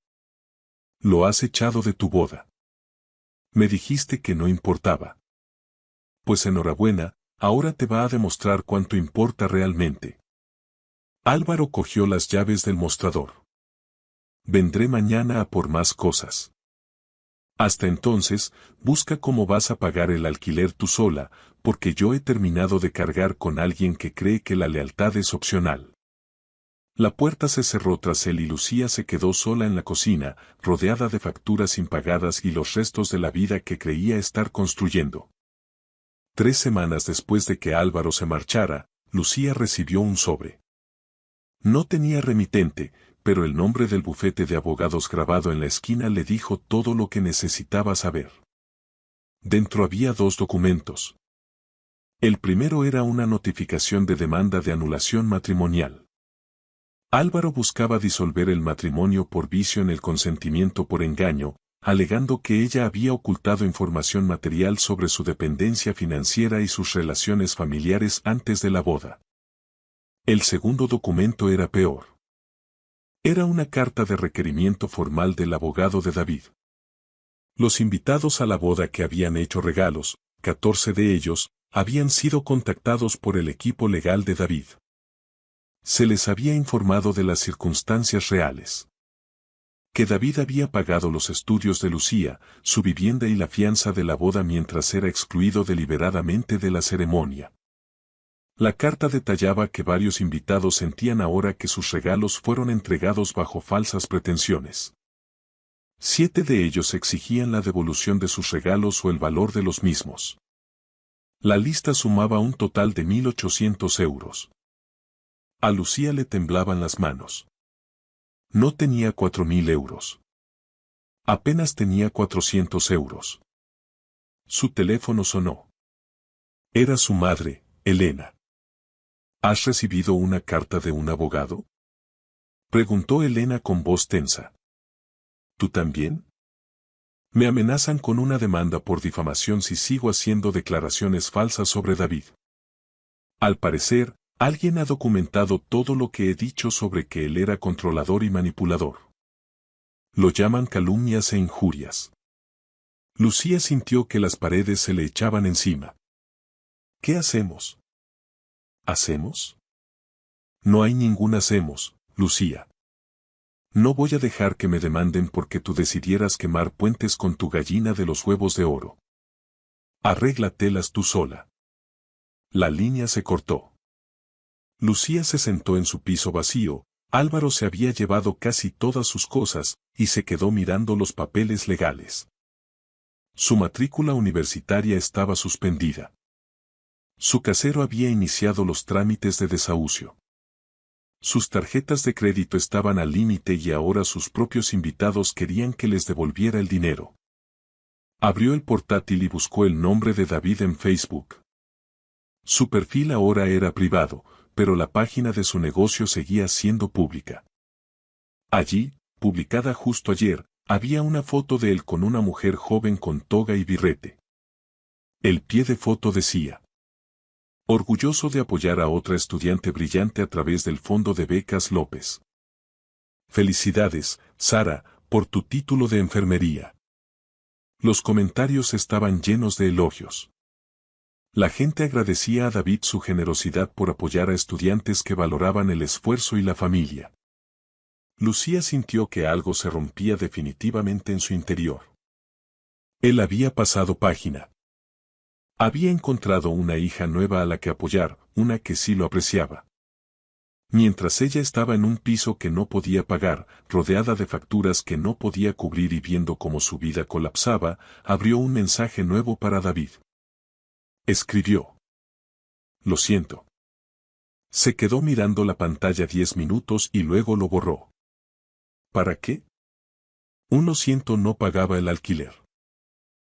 Lo has echado de tu boda. Me dijiste que no importaba. Pues enhorabuena, ahora te va a demostrar cuánto importa realmente. Álvaro cogió las llaves del mostrador. Vendré mañana a por más cosas. Hasta entonces, busca cómo vas a pagar el alquiler tú sola, porque yo he terminado de cargar con alguien que cree que la lealtad es opcional. La puerta se cerró tras él y Lucía se quedó sola en la cocina, rodeada de facturas impagadas y los restos de la vida que creía estar construyendo. 3 semanas después de que Álvaro se marchara, Lucía recibió un sobre. No tenía remitente, pero el nombre del bufete de abogados grabado en la esquina le dijo todo lo que necesitaba saber. Dentro había 2 documentos. El primero era una notificación de demanda de anulación matrimonial. Álvaro buscaba disolver el matrimonio por vicio en el consentimiento por engaño, alegando que ella había ocultado información material sobre su dependencia financiera y sus relaciones familiares antes de la boda. El segundo documento era peor. Era una carta de requerimiento formal del abogado de David. Los invitados a la boda que habían hecho regalos, 14 de ellos, habían sido contactados por el equipo legal de David. Se les había informado de las circunstancias reales. Que David había pagado los estudios de Lucía, su vivienda y la fianza de la boda mientras era excluido deliberadamente de la ceremonia. La carta detallaba que varios invitados sentían ahora que sus regalos fueron entregados bajo falsas pretensiones. 7 de ellos exigían la devolución de sus regalos o el valor de los mismos. La lista sumaba un total de 1.800 euros. A Lucía le temblaban las manos. No tenía 4.000 euros. Apenas tenía 400 euros. Su teléfono sonó. Era su madre, Elena. ¿Has recibido una carta de un abogado? Preguntó Elena con voz tensa. ¿Tú también? Me amenazan con una demanda por difamación si sigo haciendo declaraciones falsas sobre David. Al parecer, alguien ha documentado todo lo que he dicho sobre que él era controlador y manipulador. Lo llaman calumnias e injurias. Lucía sintió que las paredes se le echaban encima. ¿Qué hacemos? ¿Hacemos? No hay ningún hacemos, Lucía. No voy a dejar que me demanden porque tú decidieras quemar puentes con tu gallina de los huevos de oro. Arréglatelas tú sola. La línea se cortó. Lucía se sentó en su piso vacío. Álvaro se había llevado casi todas sus cosas y se quedó mirando los papeles legales. Su matrícula universitaria estaba suspendida. Su casero había iniciado los trámites de desahucio. Sus tarjetas de crédito estaban al límite y ahora sus propios invitados querían que les devolviera el dinero. Abrió el portátil y buscó el nombre de David en Facebook. Su perfil ahora era privado, pero la página de su negocio seguía siendo pública. Allí, publicada justo ayer, había una foto de él con una mujer joven con toga y birrete. El pie de foto decía: orgulloso de apoyar a otra estudiante brillante a través del Fondo de Becas López. Felicidades, Sara, por tu título de enfermería. Los comentarios estaban llenos de elogios. La gente agradecía a David su generosidad por apoyar a estudiantes que valoraban el esfuerzo y la familia. Lucía sintió que algo se rompía definitivamente en su interior. Él había pasado página. Había encontrado una hija nueva a la que apoyar, una que sí lo apreciaba. Mientras ella estaba en un piso que no podía pagar, rodeada de facturas que no podía cubrir y viendo cómo su vida colapsaba, abrió un mensaje nuevo para David. Escribió: lo siento. Se quedó mirando la pantalla 10 minutos y luego lo borró. ¿Para qué? Un lo siento no pagaba el alquiler.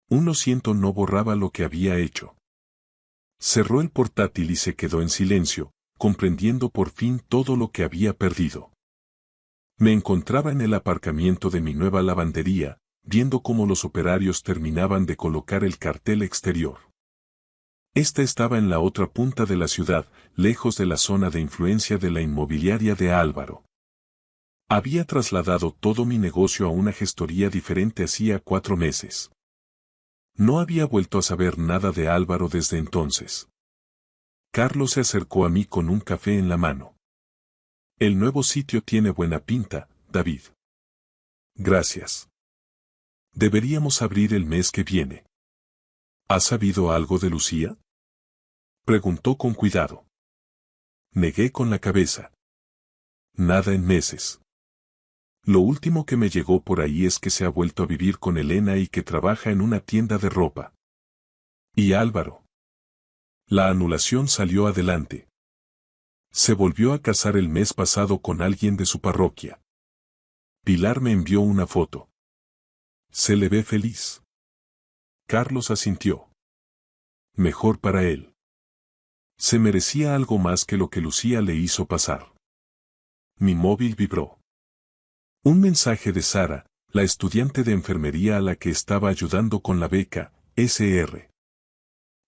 Un lo siento no borraba lo que había hecho. Cerró el portátil y se quedó en silencio, comprendiendo por fin todo lo que había perdido. Me encontraba en el aparcamiento de mi nueva lavandería, viendo cómo los operarios terminaban de colocar el cartel exterior. Esta estaba en la otra punta de la ciudad, lejos de la zona de influencia de la inmobiliaria de Álvaro. Había trasladado todo mi negocio a una gestoría diferente hacía 4 meses. No había vuelto a saber nada de Álvaro desde entonces. Carlos se acercó a mí con un café en la mano. El nuevo sitio tiene buena pinta, David. Gracias. Deberíamos abrir el mes que viene. ¿Has sabido algo de Lucía? Preguntó con cuidado. Negué con la cabeza. Nada en meses. Lo último que me llegó por ahí es que se ha vuelto a vivir con Elena y que trabaja en una tienda de ropa. ¿Y Álvaro? La anulación salió adelante. Se volvió a casar el mes pasado con alguien de su parroquia. Pilar me envió una foto. Se le ve feliz. Carlos asintió. Mejor para él. Se merecía algo más que lo que Lucía le hizo pasar. Mi móvil vibró. Un mensaje de Sara, la estudiante de enfermería a la que estaba ayudando con la beca, Sr.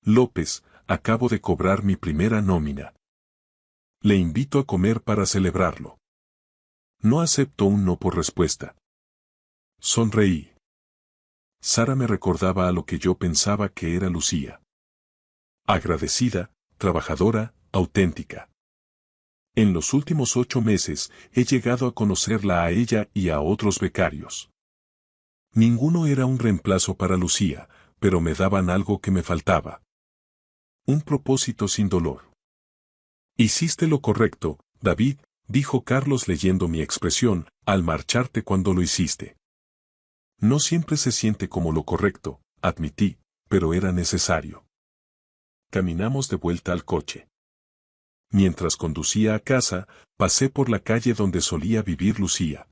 López, acabo de cobrar mi primera nómina. Le invito a comer para celebrarlo. No acepto un no por respuesta. Sonreí. Sara me recordaba a lo que yo pensaba que era Lucía. Agradecida, trabajadora, auténtica. En los últimos 8 meses he llegado a conocerla a ella y a otros becarios. Ninguno era un reemplazo para Lucía, pero me daban algo que me faltaba. Un propósito sin dolor. Hiciste lo correcto, David, dijo Carlos leyendo mi expresión, al marcharte cuando lo hiciste. No siempre se siente como lo correcto, admití, pero era necesario. Caminamos de vuelta al coche. Mientras conducía a casa, pasé por la calle donde solía vivir Lucía.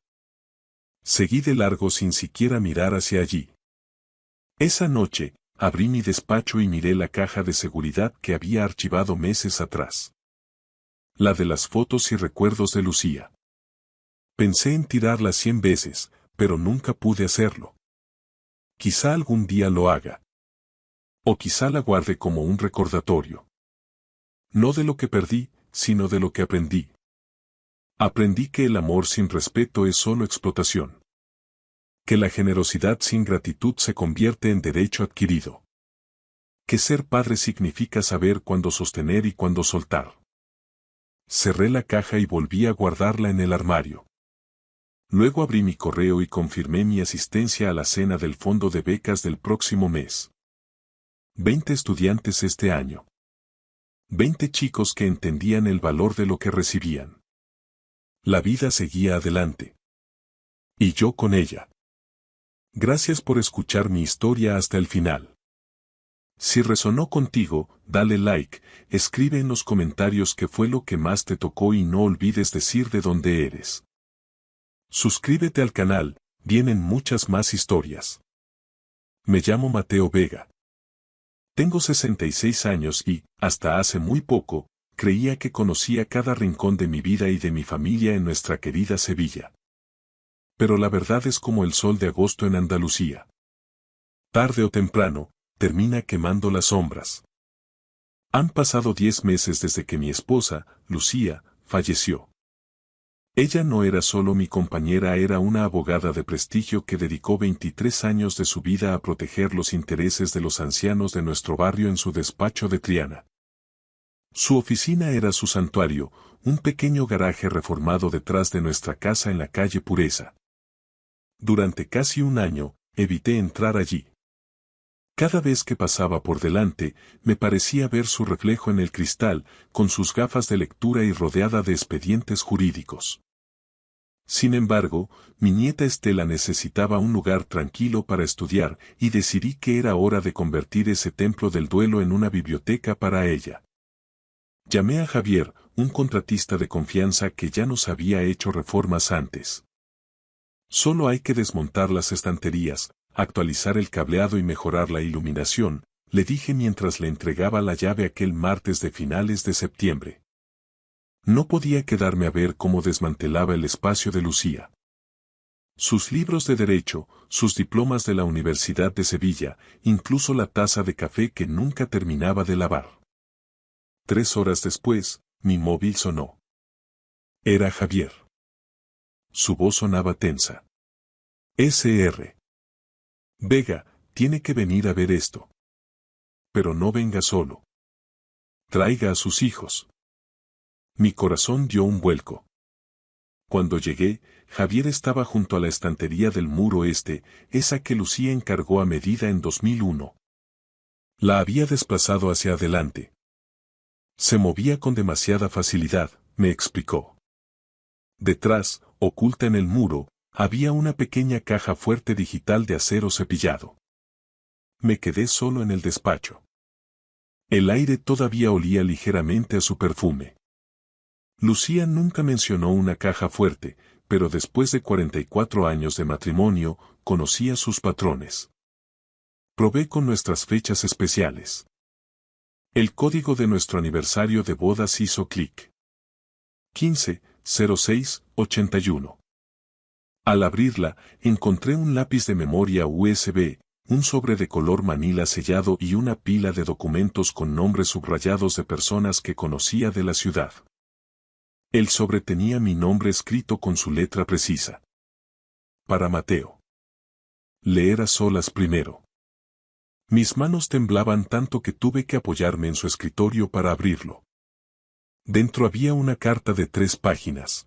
Seguí de largo sin siquiera mirar hacia allí. Esa noche, abrí mi despacho y miré la caja de seguridad que había archivado meses atrás. La de las fotos y recuerdos de Lucía. Pensé en tirarla 100 veces, pero nunca pude hacerlo. Quizá algún día lo haga. O quizá la guarde como un recordatorio. No de lo que perdí, sino de lo que aprendí. Aprendí que el amor sin respeto es solo explotación. Que la generosidad sin gratitud se convierte en derecho adquirido. Que ser padre significa saber cuándo sostener y cuándo soltar. Cerré la caja y volví a guardarla en el armario. Luego abrí mi correo y confirmé mi asistencia a la cena del fondo de becas del próximo mes. 20 estudiantes este año. 20 chicos que entendían el valor de lo que recibían. La vida seguía adelante. Y yo con ella. Gracias por escuchar mi historia hasta el final. Si resonó contigo, dale like, escribe en los comentarios qué fue lo que más te tocó y no olvides decir de dónde eres. Suscríbete al canal, vienen muchas más historias. Me llamo Mateo Vega. Tengo 66 años y, hasta hace muy poco, creía que conocía cada rincón de mi vida y de mi familia en nuestra querida Sevilla. Pero la verdad es como el sol de agosto en Andalucía. Tarde o temprano, termina quemando las sombras. Han pasado 10 meses desde que mi esposa, Lucía, falleció. Ella no era solo mi compañera, era una abogada de prestigio que dedicó 23 años de su vida a proteger los intereses de los ancianos de nuestro barrio en su despacho de Triana. Su oficina era su santuario, un pequeño garaje reformado detrás de nuestra casa en la calle Pureza. Durante casi un año, evité entrar allí. Cada vez que pasaba por delante, me parecía ver su reflejo en el cristal, con sus gafas de lectura y rodeada de expedientes jurídicos. Sin embargo, mi nieta Estela necesitaba un lugar tranquilo para estudiar y decidí que era hora de convertir ese templo del duelo en una biblioteca para ella. Llamé a Javier, un contratista de confianza que ya nos había hecho reformas antes. Solo hay que desmontar las estanterías, actualizar el cableado y mejorar la iluminación, le dije mientras le entregaba la llave aquel martes de finales de septiembre. No podía quedarme a ver cómo desmantelaba el espacio de Lucía. Sus libros de derecho, sus diplomas de la Universidad de Sevilla, incluso la taza de café que nunca terminaba de lavar. 3 horas después, mi móvil sonó. Era Javier. Su voz sonaba tensa. Sr. Vega, tiene que venir a ver esto. Pero no venga solo. Traiga a sus hijos. Mi corazón dio un vuelco. Cuando llegué, Javier estaba junto a la estantería del muro este, esa que Lucía encargó a medida en 2001. La había desplazado hacia adelante. Se movía con demasiada facilidad, me explicó. Detrás, oculta en el muro, había una pequeña caja fuerte digital de acero cepillado. Me quedé solo en el despacho. El aire todavía olía ligeramente a su perfume. Lucía nunca mencionó una caja fuerte, pero después de 44 años de matrimonio, conocía sus patrones. Probé con nuestras fechas especiales. El código de nuestro aniversario de bodas hizo clic. 15-06-81. Al abrirla, encontré un lápiz de memoria USB, un sobre de color manila sellado y una pila de documentos con nombres subrayados de personas que conocía de la ciudad. El sobre tenía mi nombre escrito con su letra precisa. Para Mateo. Leer a solas primero. Mis manos temblaban tanto que tuve que apoyarme en su escritorio para abrirlo. Dentro había una carta de 3 páginas.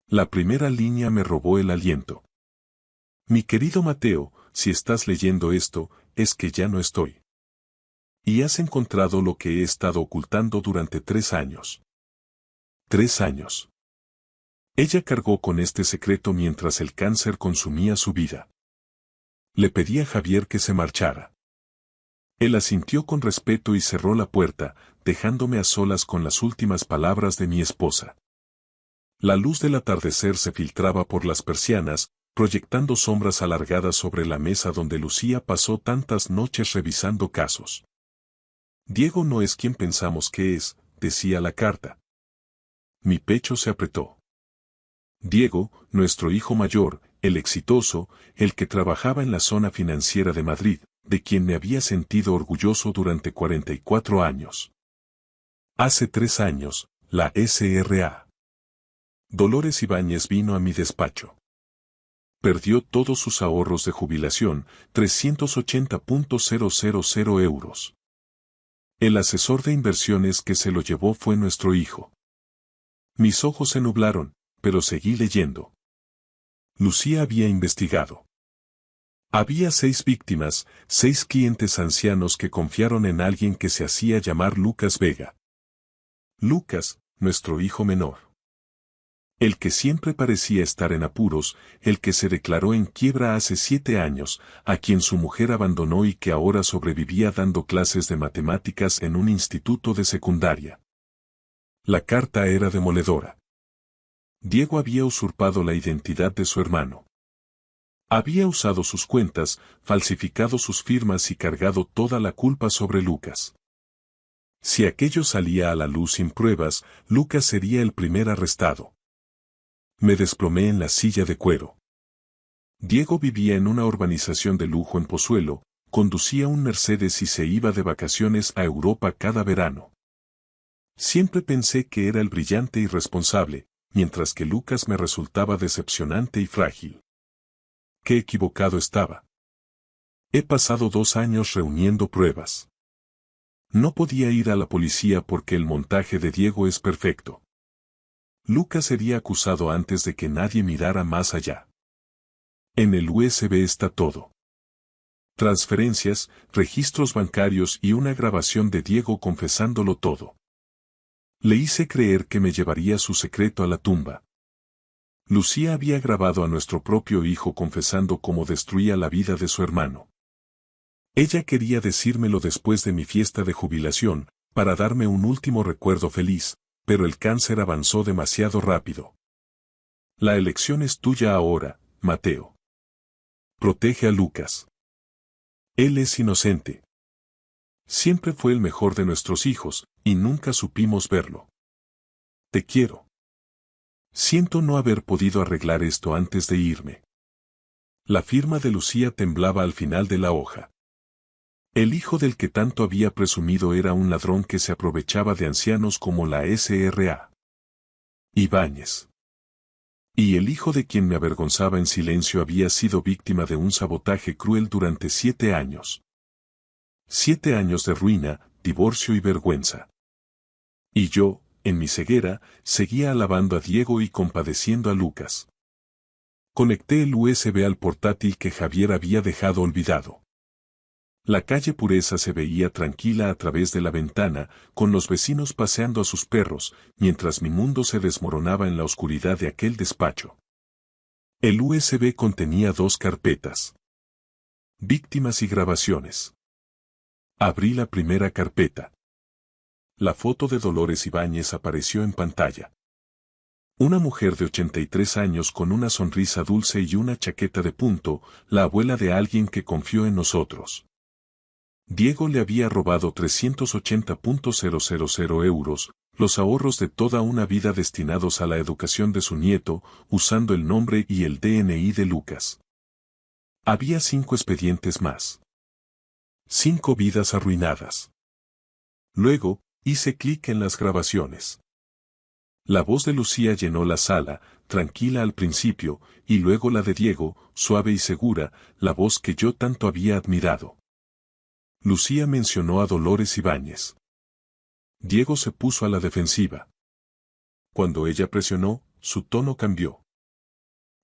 La primera línea me robó el aliento. Mi querido Mateo, si estás leyendo esto, es que ya no estoy. Y has encontrado lo que he estado ocultando durante 3 años. 3 años. Ella cargó con este secreto mientras el cáncer consumía su vida. Le pedí a Javier que se marchara. Él asintió con respeto y cerró la puerta, dejándome a solas con las últimas palabras de mi esposa. La luz del atardecer se filtraba por las persianas, proyectando sombras alargadas sobre la mesa donde Lucía pasó tantas noches revisando casos. Diego no es quien pensamos que es, decía la carta. Mi pecho se apretó. Diego, nuestro hijo mayor, el exitoso, el que trabajaba en la zona financiera de Madrid, de quien me había sentido orgulloso durante 44 años. Hace 3 años, la SRA. Dolores Ibáñez vino a mi despacho. Perdió todos sus ahorros de jubilación, 380.000 euros. El asesor de inversiones que se lo llevó fue nuestro hijo. Mis ojos se nublaron, pero seguí leyendo. Lucía había investigado. Había 6 víctimas, 6 clientes ancianos que confiaron en alguien que se hacía llamar Lucas Vega. Lucas, nuestro hijo menor. El que siempre parecía estar en apuros, el que se declaró en quiebra hace 7 años, a quien su mujer abandonó y que ahora sobrevivía dando clases de matemáticas en un instituto de secundaria. La carta era demoledora. Diego había usurpado la identidad de su hermano. Había usado sus cuentas, falsificado sus firmas y cargado toda la culpa sobre Lucas. Si aquello salía a la luz sin pruebas, Lucas sería el primer arrestado. Me desplomé en la silla de cuero. Diego vivía en una urbanización de lujo en Pozuelo, conducía un Mercedes y se iba de vacaciones a Europa cada verano. Siempre pensé que era el brillante y responsable, mientras que Lucas me resultaba decepcionante y frágil. Qué equivocado estaba. He pasado 2 años reuniendo pruebas. No podía ir a la policía porque el montaje de Diego es perfecto. Lucas sería acusado antes de que nadie mirara más allá. En el USB está todo. Transferencias, registros bancarios y una grabación de Diego confesándolo todo. Le hice creer que me llevaría su secreto a la tumba. Lucía había grabado a nuestro propio hijo confesando cómo destruía la vida de su hermano. Ella quería decírmelo después de mi fiesta de jubilación, para darme un último recuerdo feliz, pero el cáncer avanzó demasiado rápido. La elección es tuya ahora, Mateo. Protege a Lucas. Él es inocente. Siempre fue el mejor de nuestros hijos, y nunca supimos verlo. Te quiero. Siento no haber podido arreglar esto antes de irme. La firma de Lucía temblaba al final de la hoja. El hijo del que tanto había presumido era un ladrón que se aprovechaba de ancianos como la SRA. Ibáñez. Y el hijo de quien me avergonzaba en silencio había sido víctima de un sabotaje cruel durante 7 años. 7 años de ruina, divorcio y vergüenza. Y yo, en mi ceguera, seguía alabando a Diego y compadeciendo a Lucas. Conecté el USB al portátil que Javier había dejado olvidado. La calle Pureza se veía tranquila a través de la ventana, con los vecinos paseando a sus perros, mientras mi mundo se desmoronaba en la oscuridad de aquel despacho. El USB contenía 2 carpetas. Víctimas y grabaciones. Abrí la primera carpeta. La foto de Dolores Ibáñez apareció en pantalla. Una mujer de 83 años con una sonrisa dulce y una chaqueta de punto, la abuela de alguien que confió en nosotros. Diego le había robado 380.000 euros, los ahorros de toda una vida destinados a la educación de su nieto, usando el nombre y el DNI de Lucas. Había 5 expedientes más. 5 vidas arruinadas. Luego, hice clic en las grabaciones. La voz de Lucía llenó la sala, tranquila al principio, y luego la de Diego, suave y segura, la voz que yo tanto había admirado. Lucía mencionó a Dolores Ibáñez. Diego se puso a la defensiva. Cuando ella presionó, su tono cambió.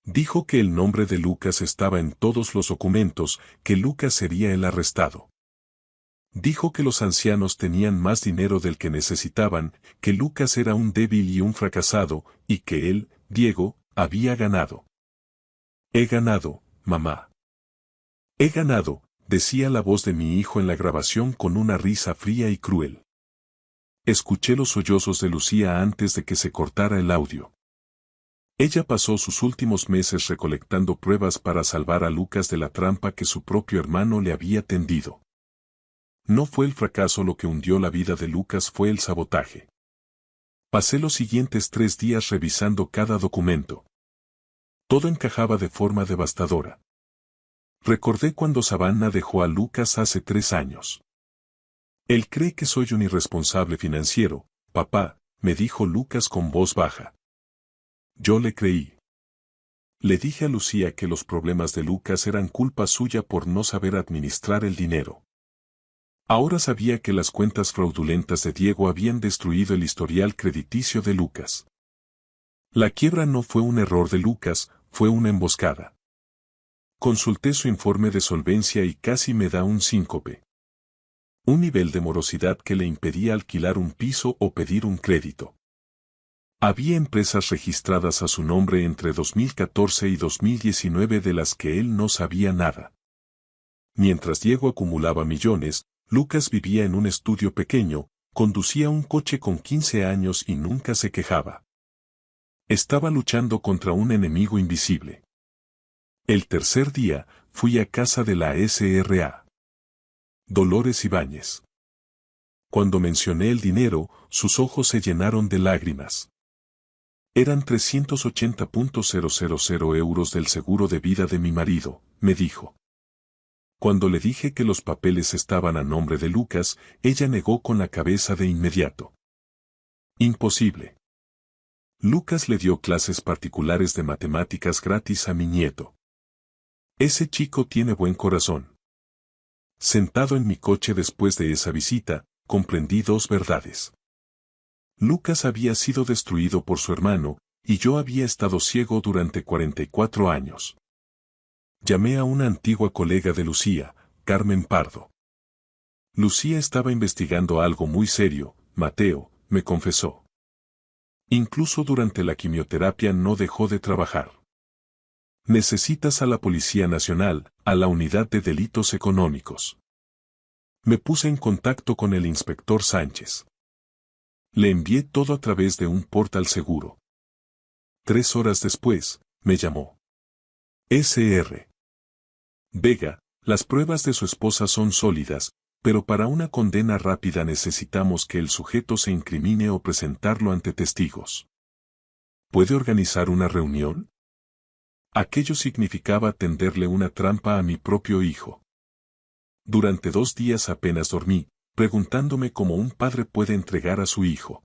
Dijo que el nombre de Lucas estaba en todos los documentos, que Lucas sería el arrestado. Dijo que los ancianos tenían más dinero del que necesitaban, que Lucas era un débil y un fracasado, y que él, Diego, había ganado. He ganado, mamá. He ganado, decía la voz de mi hijo en la grabación con una risa fría y cruel. Escuché los sollozos de Lucía antes de que se cortara el audio. Ella pasó sus últimos meses recolectando pruebas para salvar a Lucas de la trampa que su propio hermano le había tendido. No fue el fracaso lo que hundió la vida de Lucas, fue el sabotaje. Pasé los siguientes 3 días revisando cada documento. Todo encajaba de forma devastadora. Recordé cuando Savannah dejó a Lucas hace 3 años. Él cree que soy un irresponsable financiero, papá, me dijo Lucas con voz baja. Yo le creí. Le dije a Lucía que los problemas de Lucas eran culpa suya por no saber administrar el dinero. Ahora sabía que las cuentas fraudulentas de Diego habían destruido el historial crediticio de Lucas. La quiebra no fue un error de Lucas, fue una emboscada. Consulté su informe de solvencia y casi me da un síncope. Un nivel de morosidad que le impedía alquilar un piso o pedir un crédito. Había empresas registradas a su nombre entre 2014 y 2019 de las que él no sabía nada. Mientras Diego acumulaba millones, Lucas vivía en un estudio pequeño, conducía un coche con 15 años y nunca se quejaba. Estaba luchando contra un enemigo invisible. El tercer día, fui a casa de la SRA. Dolores Ibáñez. Cuando mencioné el dinero, sus ojos se llenaron de lágrimas. Eran 380.000 euros del seguro de vida de mi marido, me dijo. Cuando le dije que los papeles estaban a nombre de Lucas, ella negó con la cabeza de inmediato. Imposible. Lucas le dio clases particulares de matemáticas gratis a mi nieto. Ese chico tiene buen corazón. Sentado en mi coche después de esa visita, comprendí 2 verdades. Lucas había sido destruido por su hermano, y yo había estado ciego durante 44 años. Llamé a una antigua colega de Lucía, Carmen Pardo. Lucía estaba investigando algo muy serio, Mateo, me confesó. Incluso durante la quimioterapia no dejó de trabajar. Necesitas a la Policía Nacional, a la Unidad de Delitos Económicos. Me puse en contacto con el inspector Sánchez. Le envié todo a través de un portal seguro. 3 horas después, me llamó. Sr. Vega, las pruebas de su esposa son sólidas, pero para una condena rápida necesitamos que el sujeto se incrimine o presentarlo ante testigos. ¿Puede organizar una reunión? Aquello significaba tenderle una trampa a mi propio hijo. Durante 2 días apenas dormí, preguntándome cómo un padre puede entregar a su hijo.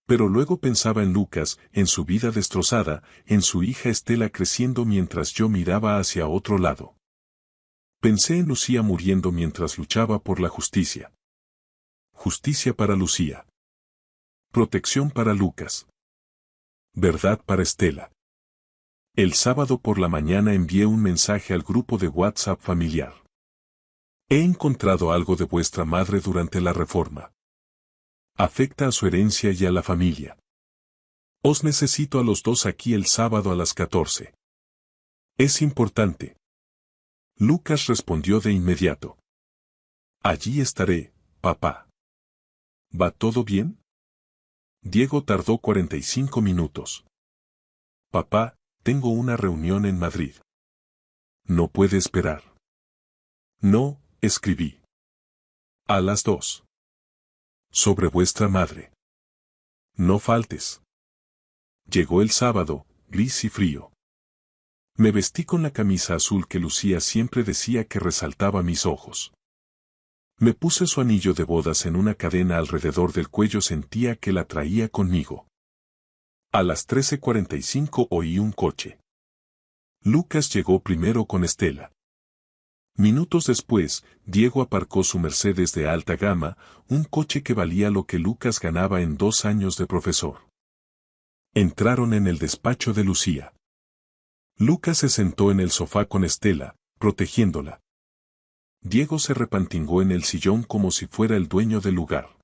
Pero luego pensaba en Lucas, en su vida destrozada, en su hija Estela creciendo mientras yo miraba hacia otro lado. Pensé en Lucía muriendo mientras luchaba por la justicia. Justicia para Lucía. Protección para Lucas. Verdad para Estela. El sábado por la mañana envié un mensaje al grupo de WhatsApp familiar. He encontrado algo de vuestra madre durante la reforma. Afecta a su herencia y a la familia. Os necesito a los 2 aquí el sábado a las 14. Es importante. Lucas respondió de inmediato. Allí estaré, papá. ¿Va todo bien? Diego tardó 45 minutos. Papá, tengo una reunión en Madrid. No puede esperar. No, escribí. A las 2. Sobre vuestra madre. No faltes. Llegó el sábado, gris y frío. Me vestí con la camisa azul que Lucía siempre decía que resaltaba mis ojos. Me puse su anillo de bodas en una cadena alrededor del cuello, sentía que la traía conmigo. A las 13:45 oí un coche. Lucas llegó primero con Estela. Minutos después, Diego aparcó su Mercedes de alta gama, un coche que valía lo que Lucas ganaba en 2 años de profesor. Entraron en el despacho de Lucía. Lucas se sentó en el sofá con Estela, protegiéndola. Diego se repantingó en el sillón como si fuera el dueño del lugar.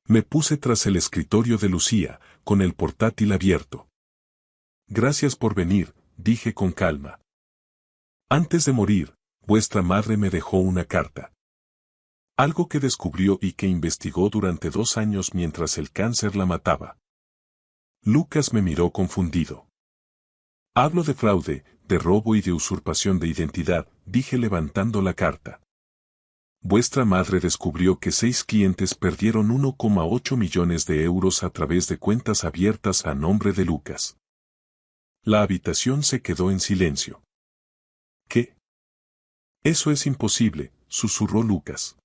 Me puse tras el escritorio de Lucía, con el portátil abierto. Gracias por venir, dije con calma. Antes de morir, vuestra madre me dejó una carta. Algo que descubrió y que investigó durante 2 años mientras el cáncer la mataba. Lucas me miró confundido. Hablo de fraude, de robo y de usurpación de identidad, dije levantando la carta. Vuestra madre descubrió que 6 clientes perdieron 1,8 millones de euros a través de cuentas abiertas a nombre de Lucas. La habitación se quedó en silencio. ¿Qué? Eso es imposible, susurró Lucas.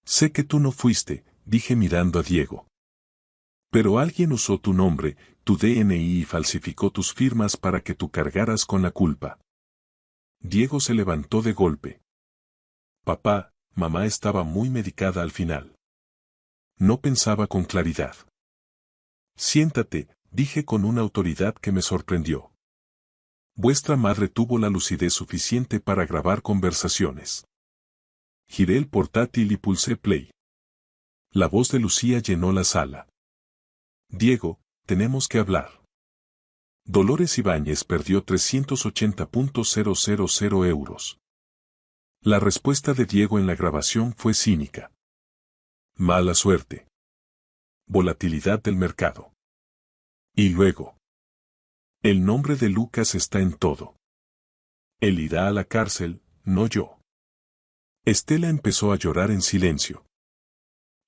Sé que tú no fuiste, dije mirando a Diego. Pero alguien usó tu nombre, tu DNI y falsificó tus firmas para que tú cargaras con la culpa. Diego se levantó de golpe. Papá, mamá estaba muy medicada al final. No pensaba con claridad. Siéntate, dije con una autoridad que me sorprendió. Vuestra madre tuvo la lucidez suficiente para grabar conversaciones. Giré el portátil y pulsé play. La voz de Lucía llenó la sala. Diego, tenemos que hablar. Dolores Ibáñez perdió 380.000 euros. La respuesta de Diego en la grabación fue cínica. Mala suerte. Volatilidad del mercado. Y luego. El nombre de Lucas está en todo. Él irá a la cárcel, no yo. Estela empezó a llorar en silencio.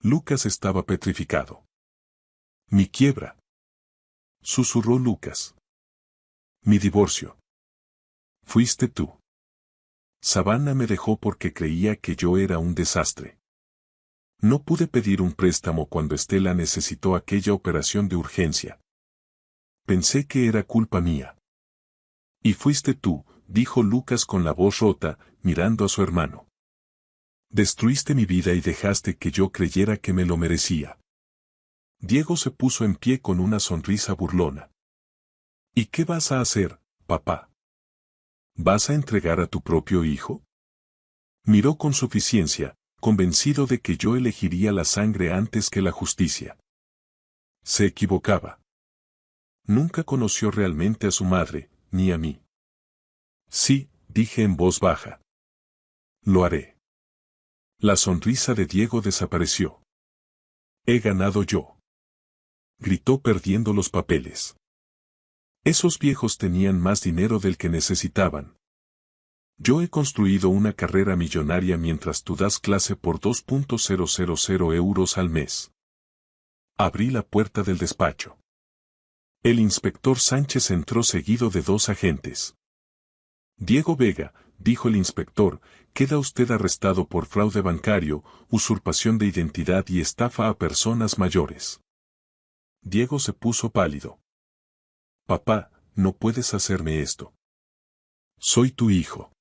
Lucas estaba petrificado. Mi quiebra. Susurró Lucas. Mi divorcio. Fuiste tú. Savannah me dejó porque creía que yo era un desastre. No pude pedir un préstamo cuando Estela necesitó aquella operación de urgencia. Pensé que era culpa mía. Y fuiste tú, dijo Lucas con la voz rota, mirando a su hermano. Destruiste mi vida y dejaste que yo creyera que me lo merecía. Diego se puso en pie con una sonrisa burlona. ¿Y qué vas a hacer, papá? ¿Vas a entregar a tu propio hijo? Miró con suficiencia, convencido de que yo elegiría la sangre antes que la justicia. Se equivocaba. Nunca conoció realmente a su madre, ni a mí. Sí, dije en voz baja. Lo haré. La sonrisa de Diego desapareció. He ganado yo. Gritó perdiendo los papeles. Esos viejos tenían más dinero del que necesitaban. Yo he construido una carrera millonaria mientras tú das clase por 2.000 euros al mes. Abrí la puerta del despacho. El inspector Sánchez entró seguido de 2 agentes. Diego Vega, dijo el inspector, queda usted arrestado por fraude bancario, usurpación de identidad y estafa a personas mayores. Diego se puso pálido. Papá, no puedes hacerme esto. Soy tu hijo.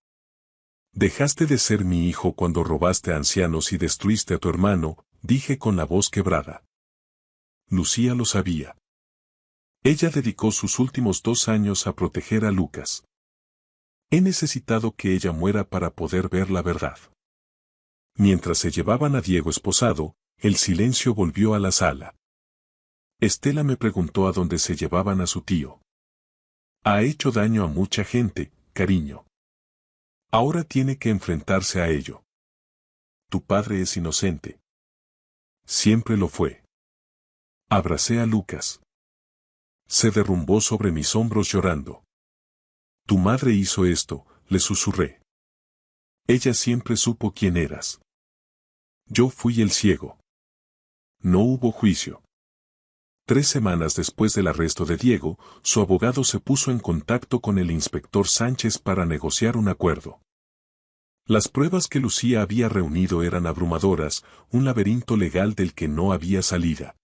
Dejaste de ser mi hijo cuando robaste a ancianos y destruiste a tu hermano, dije con la voz quebrada. Lucía lo sabía. Ella dedicó sus últimos 2 años a proteger a Lucas. He necesitado que ella muera para poder ver la verdad. Mientras se llevaban a Diego esposado, el silencio volvió a la sala. Estela me preguntó a dónde se llevaban a su tío. Ha hecho daño a mucha gente, cariño. Ahora tiene que enfrentarse a ello. Tu padre es inocente. Siempre lo fue. Abracé a Lucas. Se derrumbó sobre mis hombros llorando. Tu madre hizo esto, le susurré. Ella siempre supo quién eras. Yo fui el ciego. No hubo juicio. 3 semanas después del arresto de Diego, su abogado se puso en contacto con el inspector Sánchez para negociar un acuerdo. Las pruebas que Lucía había reunido eran abrumadoras, un laberinto legal del que no había salida.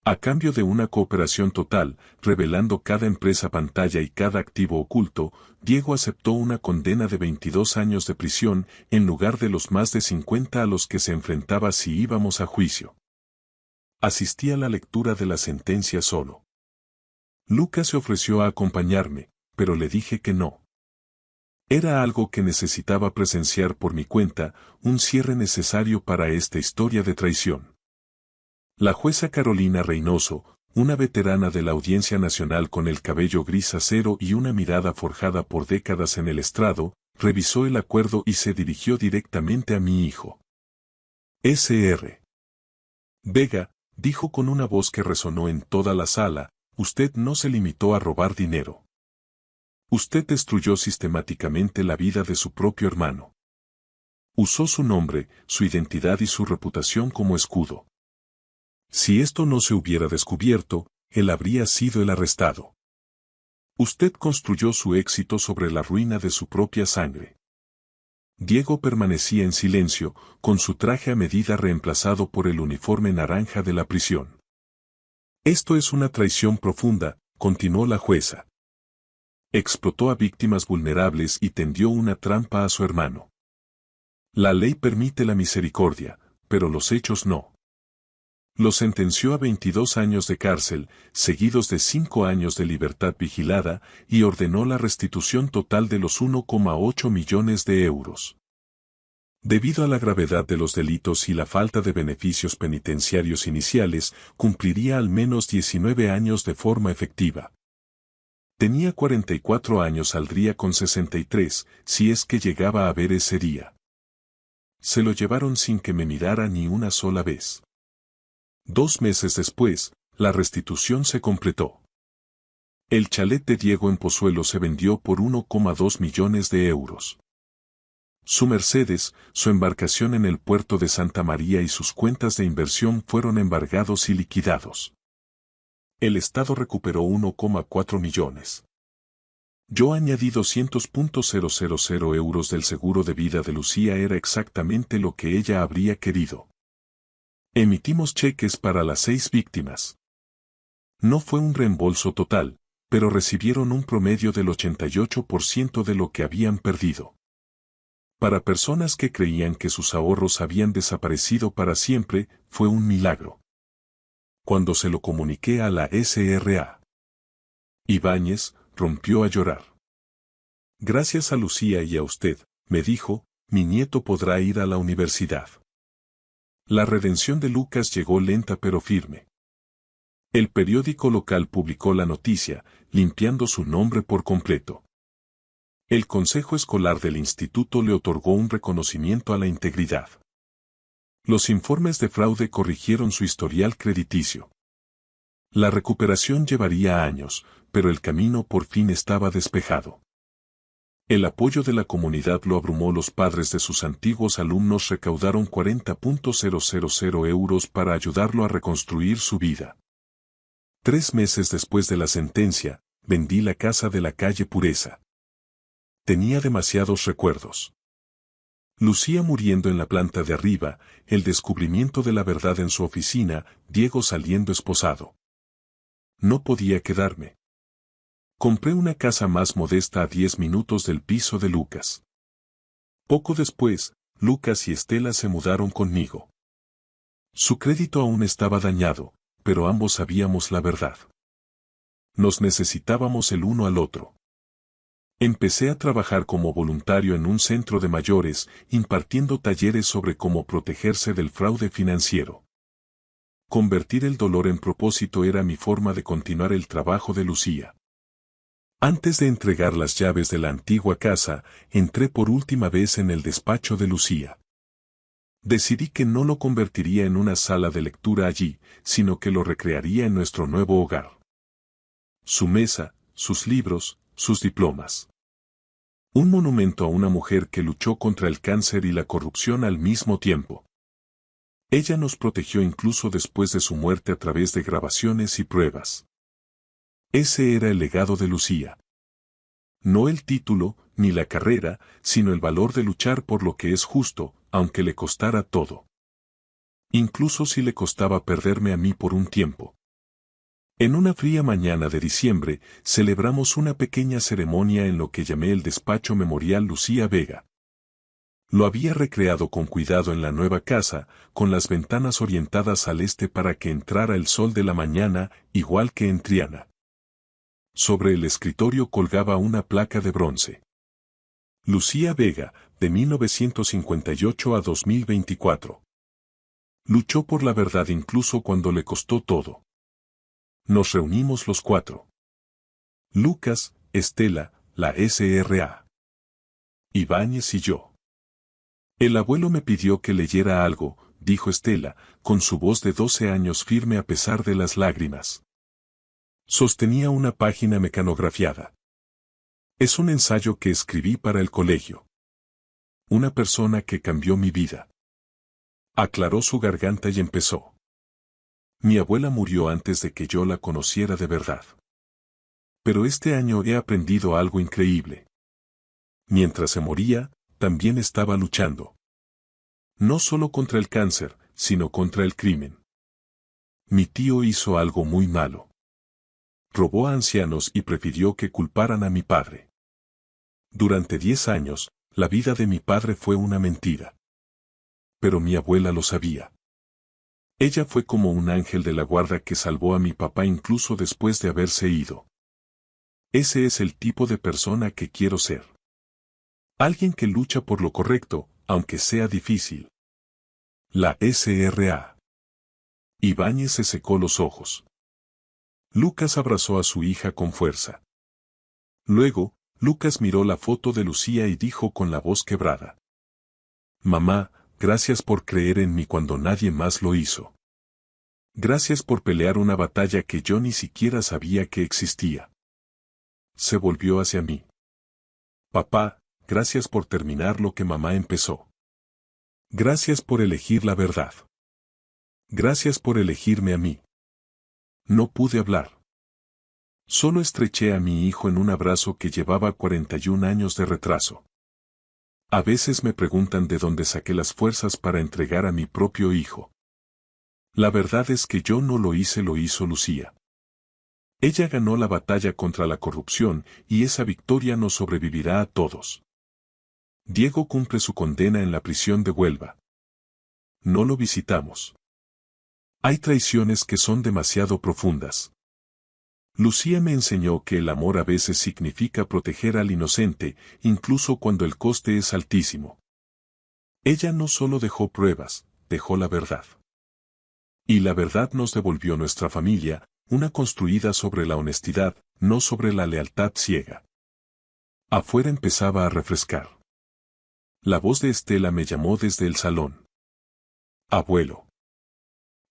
A cambio de una cooperación total, revelando cada empresa pantalla y cada activo oculto, Diego aceptó una condena de 22 años de prisión, en lugar de los más de 50 a los que se enfrentaba si íbamos a juicio. Asistí a la lectura de la sentencia solo. Lucas se ofreció a acompañarme, pero le dije que no. Era algo que necesitaba presenciar por mi cuenta, un cierre necesario para esta historia de traición. La jueza Carolina Reynoso, una veterana de la Audiencia Nacional con el cabello gris acero y una mirada forjada por décadas en el estrado, revisó el acuerdo y se dirigió directamente a mi hijo. Sr. Vega, dijo con una voz que resonó en toda la sala, usted no se limitó a robar dinero. Usted destruyó sistemáticamente la vida de su propio hermano. Usó su nombre, su identidad y su reputación como escudo. Si esto no se hubiera descubierto, él habría sido el arrestado. Usted construyó su éxito sobre la ruina de su propia sangre. Diego permanecía en silencio, con su traje a medida reemplazado por el uniforme naranja de la prisión. Esto es una traición profunda, continuó la jueza. Explotó a víctimas vulnerables y tendió una trampa a su hermano. La ley permite la misericordia, pero los hechos no. Lo sentenció a 22 años de cárcel, seguidos de 5 años de libertad vigilada, y ordenó la restitución total de los 1,8 millones de euros. Debido a la gravedad de los delitos y la falta de beneficios penitenciarios iniciales, cumpliría al menos 19 años de forma efectiva. Tenía 44 años, saldría con 63, si es que llegaba a ver ese día. Se lo llevaron sin que me mirara ni una sola vez. 2 meses después, la restitución se completó. El chalet de Diego en Pozuelo se vendió por 1,2 millones de euros. Su Mercedes, su embarcación en el puerto de Santa María y sus cuentas de inversión fueron embargados y liquidados. El Estado recuperó 1,4 millones. Yo añadí 200.000 euros del seguro de vida de Lucía, era exactamente lo que ella habría querido. Emitimos cheques para las 6 víctimas. No fue un reembolso total, pero recibieron un promedio del 88% de lo que habían perdido. Para personas que creían que sus ahorros habían desaparecido para siempre, fue un milagro. Cuando se lo comuniqué a la SRA, Ibáñez rompió a llorar. Gracias a Lucía y a usted, me dijo, mi nieto podrá ir a la universidad. La redención de Lucas llegó lenta pero firme. El periódico local publicó la noticia, limpiando su nombre por completo. El consejo escolar del instituto le otorgó un reconocimiento a la integridad. Los informes de fraude corrigieron su historial crediticio. La recuperación llevaría años, pero el camino por fin estaba despejado. El apoyo de la comunidad lo abrumó. Los padres de sus antiguos alumnos recaudaron 40.000 euros para ayudarlo a reconstruir su vida. 3 meses después de la sentencia, vendí la casa de la calle Pureza. Tenía demasiados recuerdos. Lucía muriendo en la planta de arriba, el descubrimiento de la verdad en su oficina, Diego saliendo esposado. No podía quedarme. Compré una casa más modesta a 10 minutos del piso de Lucas. Poco después, Lucas y Estela se mudaron conmigo. Su crédito aún estaba dañado, pero ambos sabíamos la verdad. Nos necesitábamos el uno al otro. Empecé a trabajar como voluntario en un centro de mayores, impartiendo talleres sobre cómo protegerse del fraude financiero. Convertir el dolor en propósito era mi forma de continuar el trabajo de Lucía. Antes de entregar las llaves de la antigua casa, entré por última vez en el despacho de Lucía. Decidí que no lo convertiría en una sala de lectura allí, sino que lo recrearía en nuestro nuevo hogar. Su mesa, sus libros, sus diplomas. Un monumento a una mujer que luchó contra el cáncer y la corrupción al mismo tiempo. Ella nos protegió incluso después de su muerte a través de grabaciones y pruebas. Ese era el legado de Lucía. No el título, ni la carrera, sino el valor de luchar por lo que es justo, aunque le costara todo. Incluso si le costaba perderme a mí por un tiempo. En una fría mañana de diciembre, celebramos una pequeña ceremonia en lo que llamé el despacho memorial Lucía Vega. Lo había recreado con cuidado en la nueva casa, con las ventanas orientadas al este para que entrara el sol de la mañana, igual que en Triana. Sobre el escritorio colgaba una placa de bronce. Lucía Vega, de 1958 a 2024. Luchó por la verdad incluso cuando le costó todo. Nos reunimos los 4. Lucas, Estela, la SRA. Ibáñez y yo. El abuelo me pidió que leyera algo, dijo Estela, con su voz de 12 años firme a pesar de las lágrimas. Sostenía una página mecanografiada. Es un ensayo que escribí para el colegio. Una persona que cambió mi vida. Aclaró su garganta y empezó. Mi abuela murió antes de que yo la conociera de verdad. Pero este año he aprendido algo increíble. Mientras se moría, también estaba luchando. No solo contra el cáncer, sino contra el crimen. Mi tío hizo algo muy malo. Robó a ancianos y prefirió que culparan a mi padre. Durante 10 años, la vida de mi padre fue una mentira. Pero mi abuela lo sabía. Ella fue como un ángel de la guarda que salvó a mi papá incluso después de haberse ido. Ese es el tipo de persona que quiero ser. Alguien que lucha por lo correcto, aunque sea difícil. La S.R.A. Ibáñez se secó los ojos. Lucas abrazó a su hija con fuerza. Luego, Lucas miró la foto de Lucía y dijo con la voz quebrada. Mamá, gracias por creer en mí cuando nadie más lo hizo. Gracias por pelear una batalla que yo ni siquiera sabía que existía. Se volvió hacia mí. Papá, gracias por terminar lo que mamá empezó. Gracias por elegir la verdad. Gracias por elegirme a mí. No pude hablar. Solo estreché a mi hijo en un abrazo que llevaba 41 años de retraso. A veces me preguntan de dónde saqué las fuerzas para entregar a mi propio hijo. La verdad es que yo no lo hice, lo hizo Lucía. Ella ganó la batalla contra la corrupción y esa victoria nos sobrevivirá a todos. Diego cumple su condena en la prisión de Huelva. No lo visitamos. Hay traiciones que son demasiado profundas. Lucía me enseñó que el amor a veces significa proteger al inocente, incluso cuando el coste es altísimo. Ella no solo dejó pruebas, dejó la verdad. Y la verdad nos devolvió nuestra familia, una construida sobre la honestidad, no sobre la lealtad ciega. Afuera empezaba a refrescar. La voz de Estela me llamó desde el salón. Abuelo.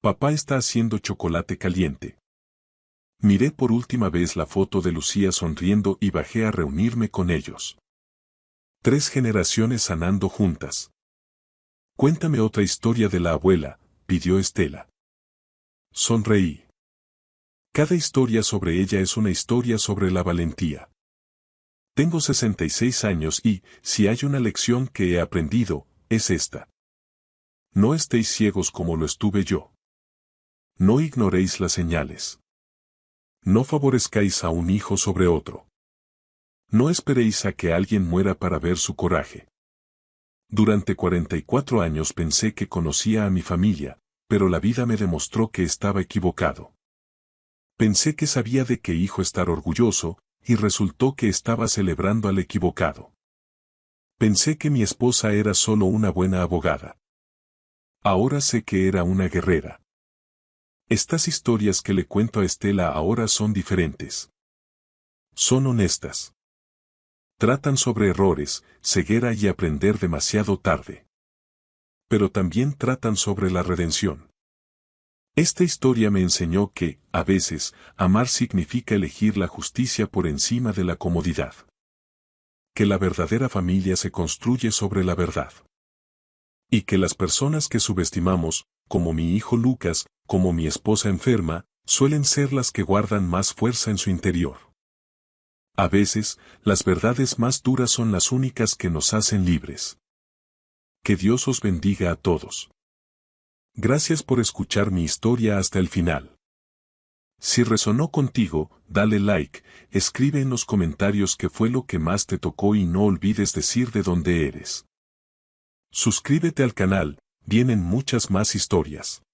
Papá está haciendo chocolate caliente. Miré por última vez la foto de Lucía sonriendo y bajé a reunirme con ellos. 3 generaciones sanando juntas. Cuéntame otra historia de la abuela, pidió Estela. Sonreí. Cada historia sobre ella es una historia sobre la valentía. Tengo 66 años y, si hay una lección que he aprendido, es esta. No estéis ciegos como lo estuve yo. No ignoréis las señales. No favorezcáis a un hijo sobre otro. No esperéis a que alguien muera para ver su coraje. Durante 44 años pensé que conocía a mi familia, pero la vida me demostró que estaba equivocado. Pensé que sabía de qué hijo estar orgulloso, y resultó que estaba celebrando al equivocado. Pensé que mi esposa era solo una buena abogada. Ahora sé que era una guerrera. Estas historias que le cuento a Estela ahora son diferentes. Son honestas. Tratan sobre errores, ceguera y aprender demasiado tarde. Pero también tratan sobre la redención. Esta historia me enseñó que, a veces, amar significa elegir la justicia por encima de la comodidad. Que la verdadera familia se construye sobre la verdad. Y que las personas que subestimamos, como mi hijo Lucas, como mi esposa enferma, suelen ser las que guardan más fuerza en su interior. A veces, las verdades más duras son las únicas que nos hacen libres. Que Dios os bendiga a todos. Gracias por escuchar mi historia hasta el final. Si resonó contigo, dale like, escribe en los comentarios qué fue lo que más te tocó y no olvides decir de dónde eres. Suscríbete al canal, vienen muchas más historias.